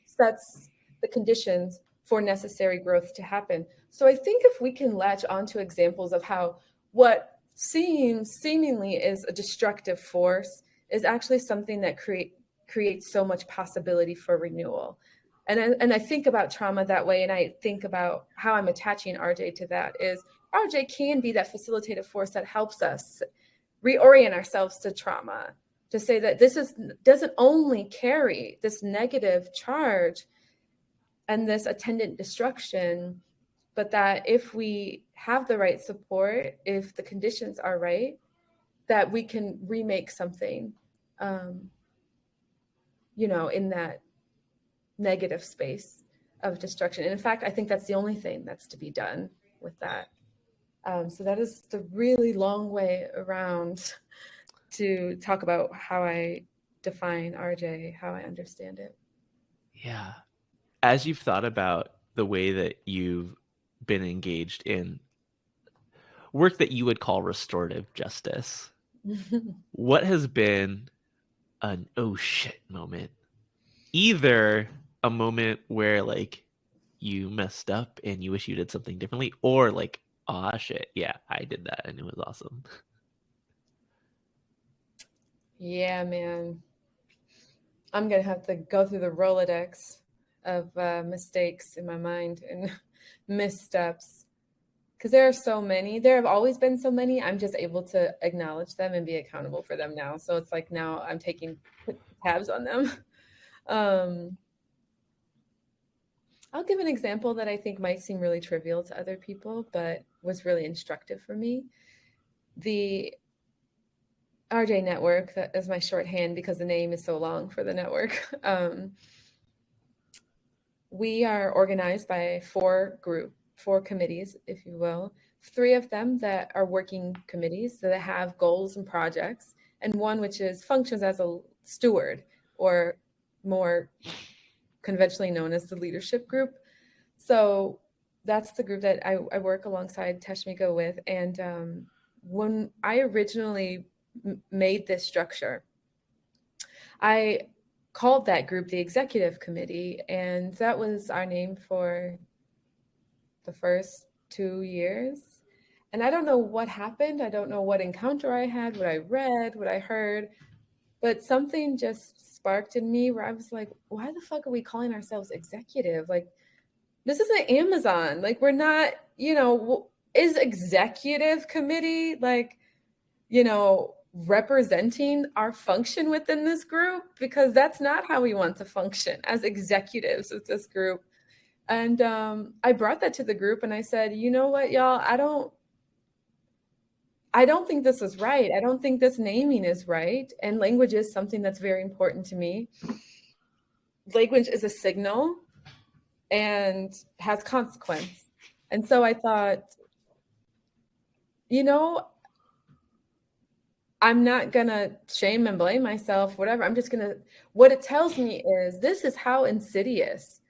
sets the conditions for necessary growth to happen. So I think if we can latch onto examples of how what seemingly is a destructive force is actually something that creates so much possibility for renewal. And I think about trauma that way, and I think about how I'm attaching RJ to that is RJ can be that facilitative force that helps us reorient ourselves to trauma, to say that doesn't only carry this negative charge and this attendant destruction, but that if we have the right support, if the conditions are right, that we can remake something, in that negative space of destruction. And in fact, I think that's the only thing that's to be done with that. So that is the really long way around to talk about how I define RJ, how I understand it. Yeah. As you've thought about the way that you've been engaged in work that you would call restorative justice, what has been an oh shit moment? Either a moment where like you messed up and you wish you did something differently, or like, ah shit, yeah, I did that and it was awesome. Yeah, man. I'm going to have to go through the Rolodex of mistakes in my mind and missteps, because there are so many. There have always been so many. I'm just able to acknowledge them and be accountable for them now. So it's like now I'm taking tabs on them. I'll give an example that I think might seem really trivial to other people, but was really instructive for me. The RJ network, that is my shorthand because the name is so long for the network. We are organized by four committees, if you will. 3 of them that are working committees that have goals and projects, and one which functions as a steward, or more conventionally known as the leadership group. So that's the group that I work alongside Tashmika with. And when I originally made this structure, I called that group the executive committee, and that was our name for the first 2 years. And I don't know what happened. I don't know what encounter I had, what I read, what I heard, but something just sparked in me where I was like, why the fuck are we calling ourselves executive? Like, this isn't Amazon. Like, we're not, is executive committee like, representing our function within this group? Because that's not how we want to function as executives with this group. And I brought that to the group and I said, you know what, y'all, I don't think this is right. I don't think this naming is right. And language is something that's very important to me. Language is a signal and has consequence. And so I thought, I'm not going to shame and blame myself, whatever. I'm just going to, what it tells me is this is how insidious,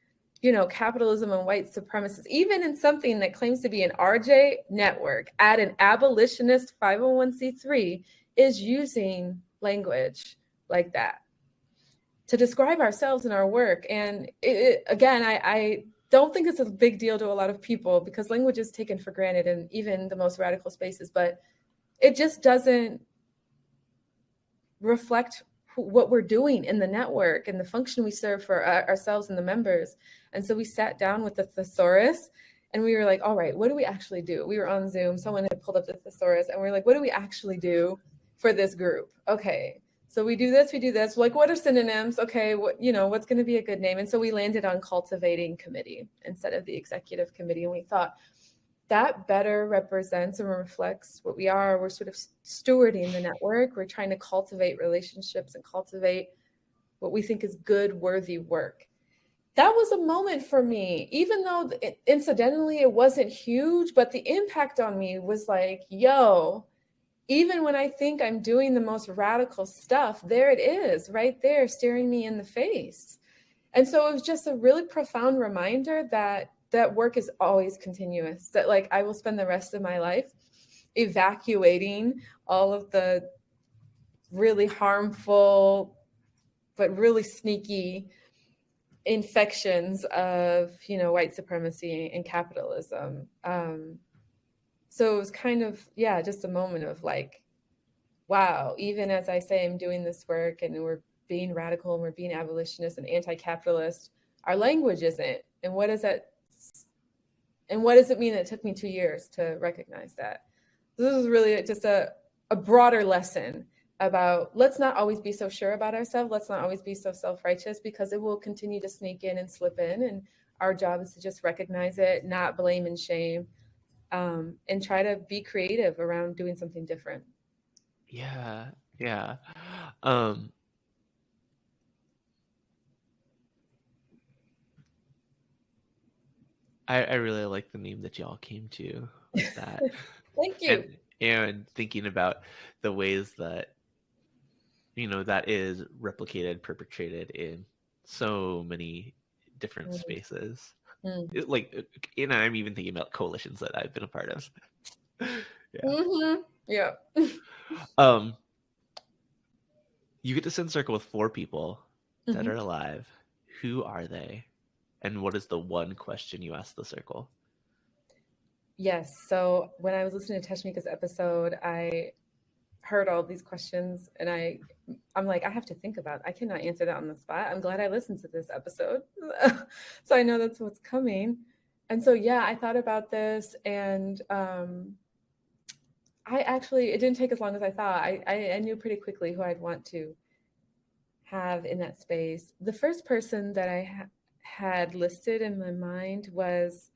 capitalism and white supremacists, even in something that claims to be an RJ network at an abolitionist 501c3, is using language like that to describe ourselves and our work. And again, I don't think it's a big deal to a lot of people because language is taken for granted in even the most radical spaces, but it just doesn't reflect what we're doing in the network and the function we serve for ourselves and the members. And so we sat down with the thesaurus and we were like, all right, what do we actually do? We were on Zoom. Someone had pulled up the thesaurus and we were like, what do we actually do for this group? Okay, so we do this. Like, what are synonyms? Okay, what's going to be a good name? And so we landed on cultivating committee instead of the executive committee. And we thought that better represents and reflects what we are. We're sort of stewarding the network. We're trying to cultivate relationships and cultivate what we think is good, worthy work. That was a moment for me, even though incidentally it wasn't huge, but the impact on me was like, yo, even when I think I'm doing the most radical stuff, there it is right there staring me in the face. And so it was just a really profound reminder that work is always continuous, that like I will spend the rest of my life evacuating all of the really harmful but really sneaky infections of, you know, white supremacy and capitalism. So it was kind of, yeah, just a moment of like, wow, even as I say I'm doing this work and we're being radical and we're being abolitionist and anti-capitalist, our language isn't. And what does that, and what does it mean that it took me 2 years to recognize that? This is really just a broader lesson about, let's not always be so sure about ourselves. Let's not always be so self-righteous, because it will continue to sneak in and slip in. And our job is to just recognize it, not blame and shame, and try to be creative around doing something different. Yeah, yeah. Um, I really like the name that y'all came to with that. Thank you. And thinking about the ways that, you know, that is replicated, perpetrated in so many different spaces. Mm-hmm. Like, and I'm even thinking about coalitions that I've been a part of. Yeah. Mm-hmm. Yeah. Um, you get to sit in circle with 4 people that Mm-hmm. are alive. Who are they? And what is the one question you ask the circle? Yes. So when I was listening to Tashmika's episode, I heard all these questions, and I'm like, I have to think about it. I cannot answer that on the spot. I'm glad I listened to this episode. So I know that's what's coming. And so, yeah, I thought about this, and it didn't take as long as I thought. I knew pretty quickly who I'd want to have in that space. The first person that I had listed in my mind was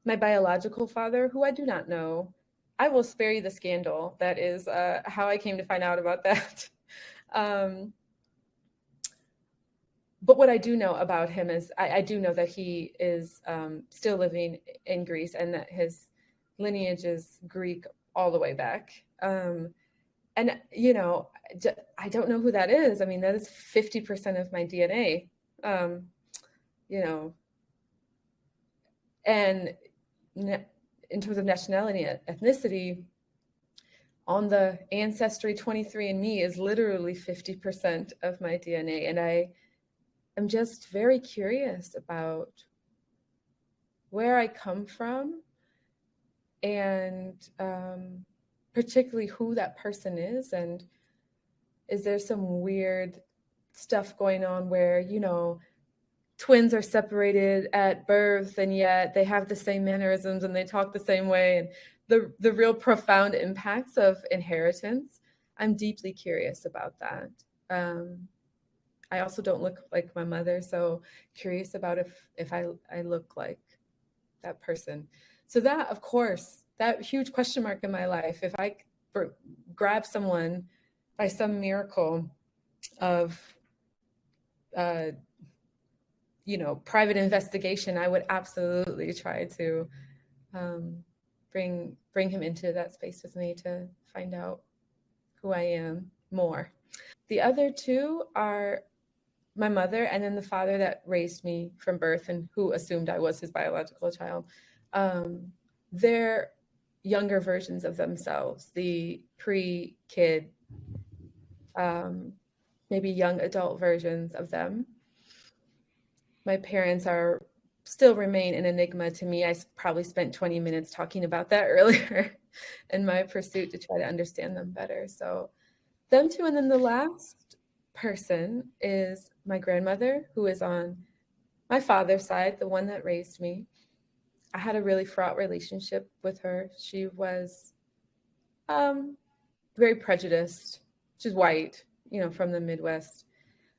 my biological father, who I do not know. I will spare you the scandal. That is how I came to find out about that. But what I do know about him is I do know that he is still living in Greece, and that his lineage is Greek all the way back. And, you know, I don't know who that is. I mean, that is 50% of my DNA, you know, and in terms of nationality and ethnicity, on the Ancestry 23andMe is literally 50% of my DNA. And I am just very curious about where I come from, and particularly who that person is. And is there some weird stuff going on where, you know, twins are separated at birth and yet they have the same mannerisms and they talk the same way, and the real profound impacts of inheritance? I'm deeply curious about that. I also don't look like my mother, so curious about if I look like that person. So that, of course, that huge question mark in my life, if I grab someone by some miracle of you know, private investigation, I would absolutely try to bring him into that space with me to find out who I am more. The other 2 are my mother and then the father that raised me from birth and who assumed I was his biological child. They're younger versions of themselves, the pre-kid, maybe young adult versions of them. My parents still remain an enigma to me. I probably spent 20 minutes talking about that earlier in my pursuit to try to understand them better. So them 2, and then the last person is my grandmother, who is on my father's side, the one that raised me. I had a really fraught relationship with her. She was very prejudiced. She's white, you know, from the Midwest,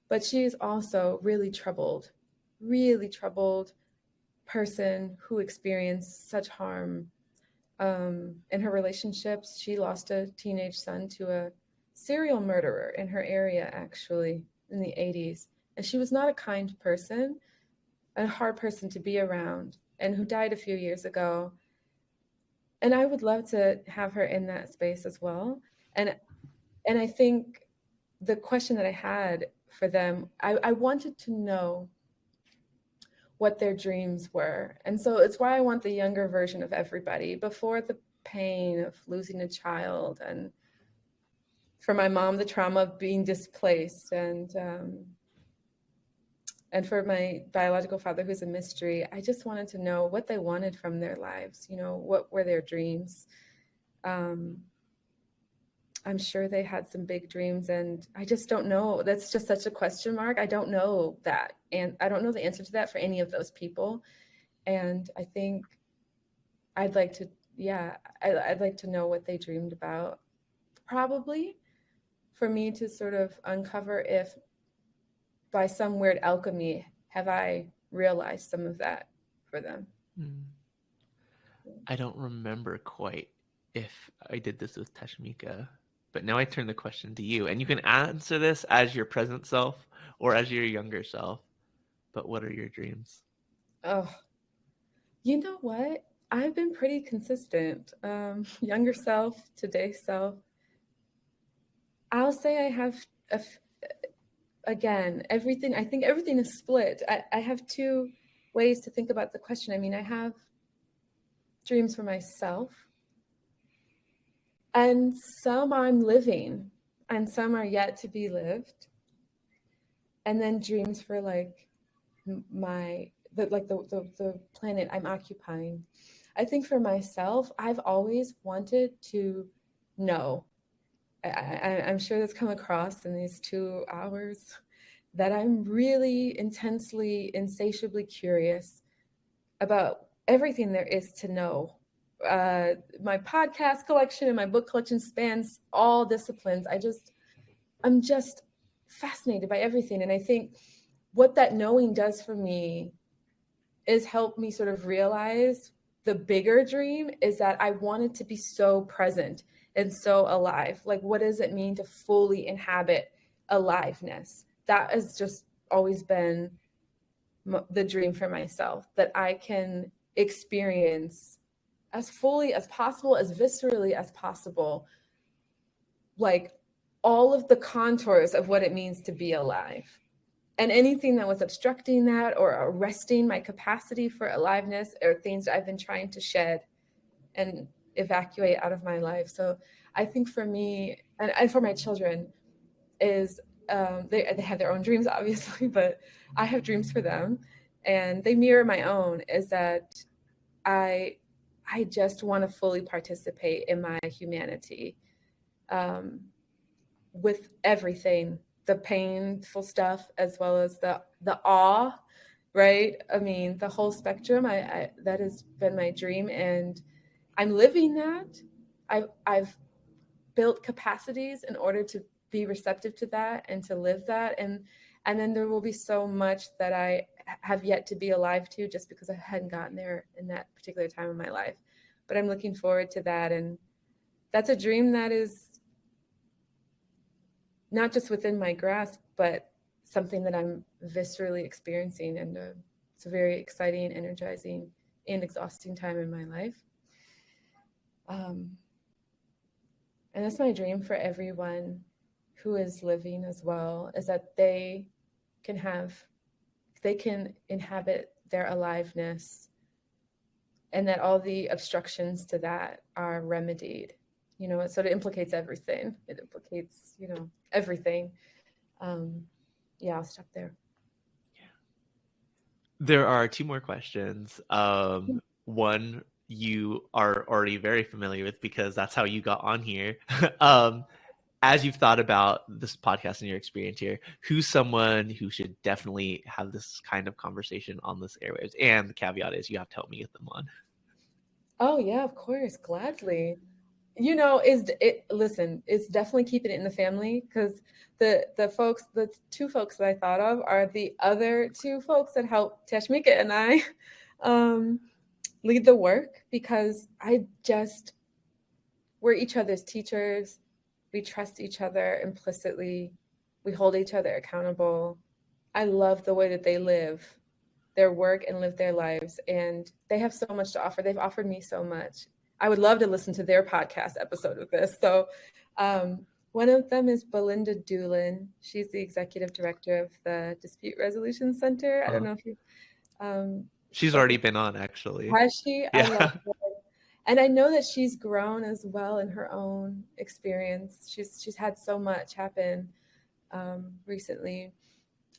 but she is also really troubled person who experienced such harm in her relationships. She lost a teenage son to a serial murderer in her area, actually, in the 80s. And she was not a kind person, a hard person to be around, and who died a few years ago. And I would love to have her in that space as well. And I think the question that I had for them, I wanted to know what their dreams were. And so it's why I want the younger version of everybody. Before the pain of losing a child, and for my mom, the trauma of being displaced, and for my biological father, who's a mystery. I just wanted to know what they wanted from their lives. What were their dreams? I'm sure they had some big dreams, and I just don't know. That's just such a question mark. I don't know that. And I don't know the answer to that for any of those people. And I think I'd like to, I'd like to know what they dreamed about, probably, for me to sort of uncover if by some weird alchemy have I realized some of that for them. I don't remember quite if I did this with Tashmika, but now I turn the question to you, and you can answer this as your present self or as your younger self. But what are your dreams? Oh, you know what? I've been pretty consistent. Younger self, today's self. I'll say I have, again, everything. I think everything is split. I have two ways to think about the question. I mean, I have dreams for myself, and some I'm living, and some are yet to be lived. And then dreams for like the planet I'm occupying. I think for myself, I've always wanted to know. I'm sure that's come across in these 2 hours, that I'm really intensely, insatiably curious about everything there is to know. My podcast collection and my book collection spans all disciplines. I'm just fascinated by everything. And I think what that knowing does for me is help me sort of realize the bigger dream is that I wanted to be so present and so alive. Like, what does it mean to fully inhabit aliveness? That has just always been the dream for myself, that I can experience as fully as possible, as viscerally as possible, like all of the contours of what it means to be alive. And anything that was obstructing that or arresting my capacity for aliveness are things that I've been trying to shed and evacuate out of my life. So I think for me, and for my children, is they have their own dreams, obviously, but I have dreams for them, and they mirror my own, is that I just want to fully participate in my humanity, with everything, the painful stuff as well as the awe, right? I mean, the whole spectrum. I that has been my dream, and I'm living that. I've built capacities in order to be receptive to that and to live that, and then there will be so much that I have yet to be alive to, just because I hadn't gotten there in that particular time of my life. But I'm looking forward to that, and that's a dream that is not just within my grasp, but something that I'm viscerally experiencing. And it's a very exciting, energizing, and exhausting time in my life. And that's my dream for everyone who is living as well, is that they can inhabit their aliveness, and that all the obstructions to that are remedied. So it implicates everything. It implicates, everything. I'll stop there. There are 2 more questions. One you are already very familiar with because that's how you got on here. As you've thought about this podcast and your experience here, who's someone who should definitely have this kind of conversation on this airwaves? And the caveat is you have to help me get them on. Oh yeah, of course, gladly. Listen, it's definitely keeping it in the family, because the 2 folks that I thought of are the other 2 folks that helped Tashmika and I lead the work, because we're each other's teachers. We trust each other implicitly. We hold each other accountable. I love the way that they live their work and live their lives, and they have so much to offer. They've offered me so much. I would love to listen to their podcast episode of this. So one of them is Belinda Doolin. She's the executive director of the Dispute Resolution Center. I don't know if you... She's already been on, actually. Has she? Yeah. I love her. And I know that she's grown as well in her own experience. She's had so much happen recently.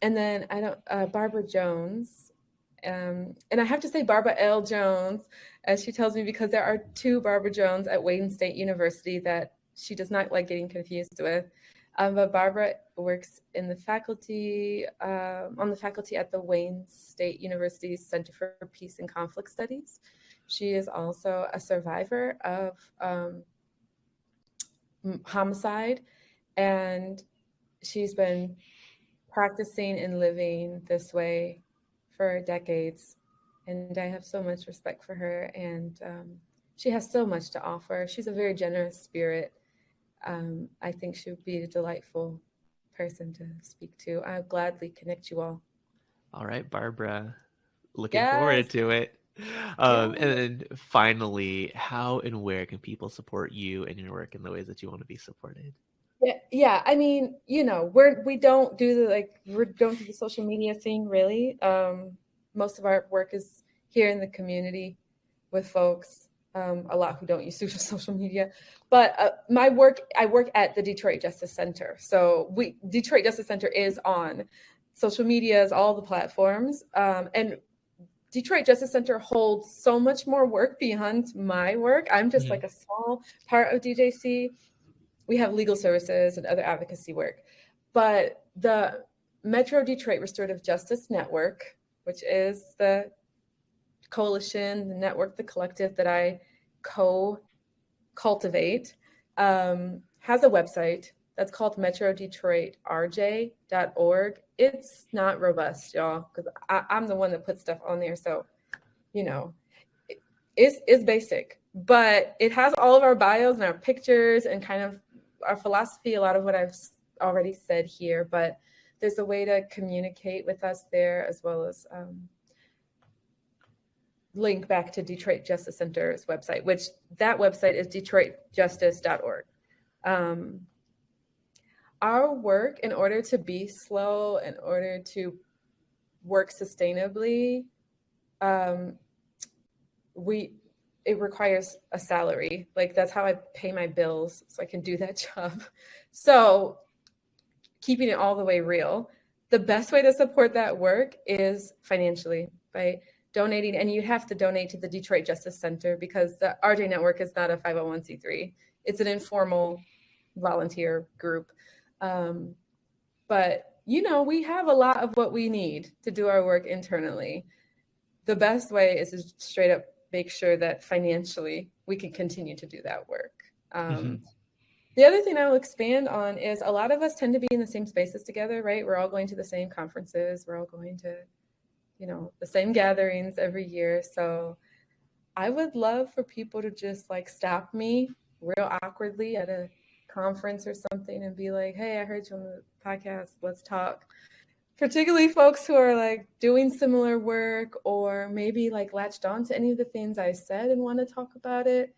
And then Barbara Jones, and I have to say Barbara L. Jones, as she tells me, because there are two Barbara Jones at Wayne State University that she does not like getting confused with. But Barbara works in the faculty, on the faculty at the Wayne State University's Center for Peace and Conflict Studies. She is also a survivor of homicide, and she's been practicing and living this way for decades. And I have so much respect for her, and she has so much to offer. She's a very generous spirit. I think she would be a delightful person to speak to. I'll gladly connect you all. All right, Barbara. Looking Yes. forward to it. Yeah. And then finally, how and where can people support you and your work in the ways that you want to be supported? Yeah. I mean, we don't do the social media thing really. Most of our work is here in the community with folks. A lot who don't use social media, but I work at the Detroit Justice Center. So Detroit Justice Center is on social medias, all the platforms, and Detroit Justice Center holds so much more work beyond my work. I'm just like a small part of DJC. We have legal services and other advocacy work, but the Metro Detroit Restorative Justice Network, which is the coalition, the network, the collective that I co-cultivate, has a website that's called MetroDetroitRJ.org. It's not robust, y'all, because I'm the one that puts stuff on there. So, it's basic, but it has all of our bios and our pictures and kind of our philosophy, a lot of what I've already said here, but there's a way to communicate with us there, as well as link back to Detroit Justice Center's website, which that website is detroitjustice.org. Our work, in order to be slow, in order to work sustainably, it requires a salary. Like, that's how I pay my bills, so I can do that job. So keeping it all the way real, the best way to support that work is financially, by donating. And you have to donate to the Detroit Justice Center, because the RJ Network is not a 501c3. It's an informal volunteer group. But, we have a lot of what we need to do our work internally. The best way is to straight up make sure that financially we can continue to do that work. The other thing I will expand on is a lot of us tend to be in the same spaces together, right? We're all going to the same conferences. We're all going to, the same gatherings every year. So I would love for people to just stop me real awkwardly at a conference or something and be like, hey, I heard you on the podcast. Let's talk. Particularly folks who are doing similar work, or maybe latched on to any of the things I said and want to talk about it.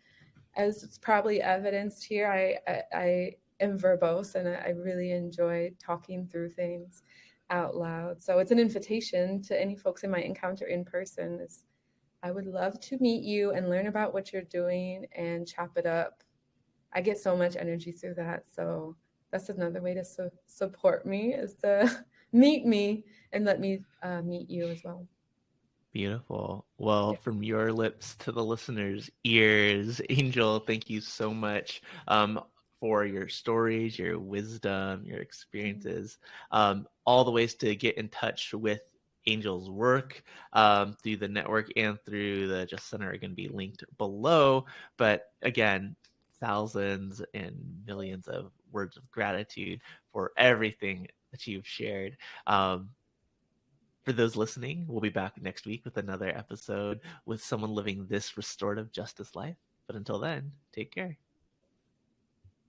As it's probably evidenced here, I am verbose, and I really enjoy talking through things out loud. So it's an invitation to any folks I might encounter in person. I would love to meet you and learn about what you're doing and chop it up. I get so much energy through that. So that's another way to support me, is to meet me and let me meet you as well. Beautiful. Well, from your lips to the listeners' ears, Angel, thank you so much for your stories, your wisdom, your experiences, all the ways to get in touch with Angel's work through the network and through the Justice Center are going to be linked below. But again, thousands and millions of words of gratitude for everything that you've shared. For those listening, we'll be back next week with another episode with someone living this restorative justice life. But until then, take care.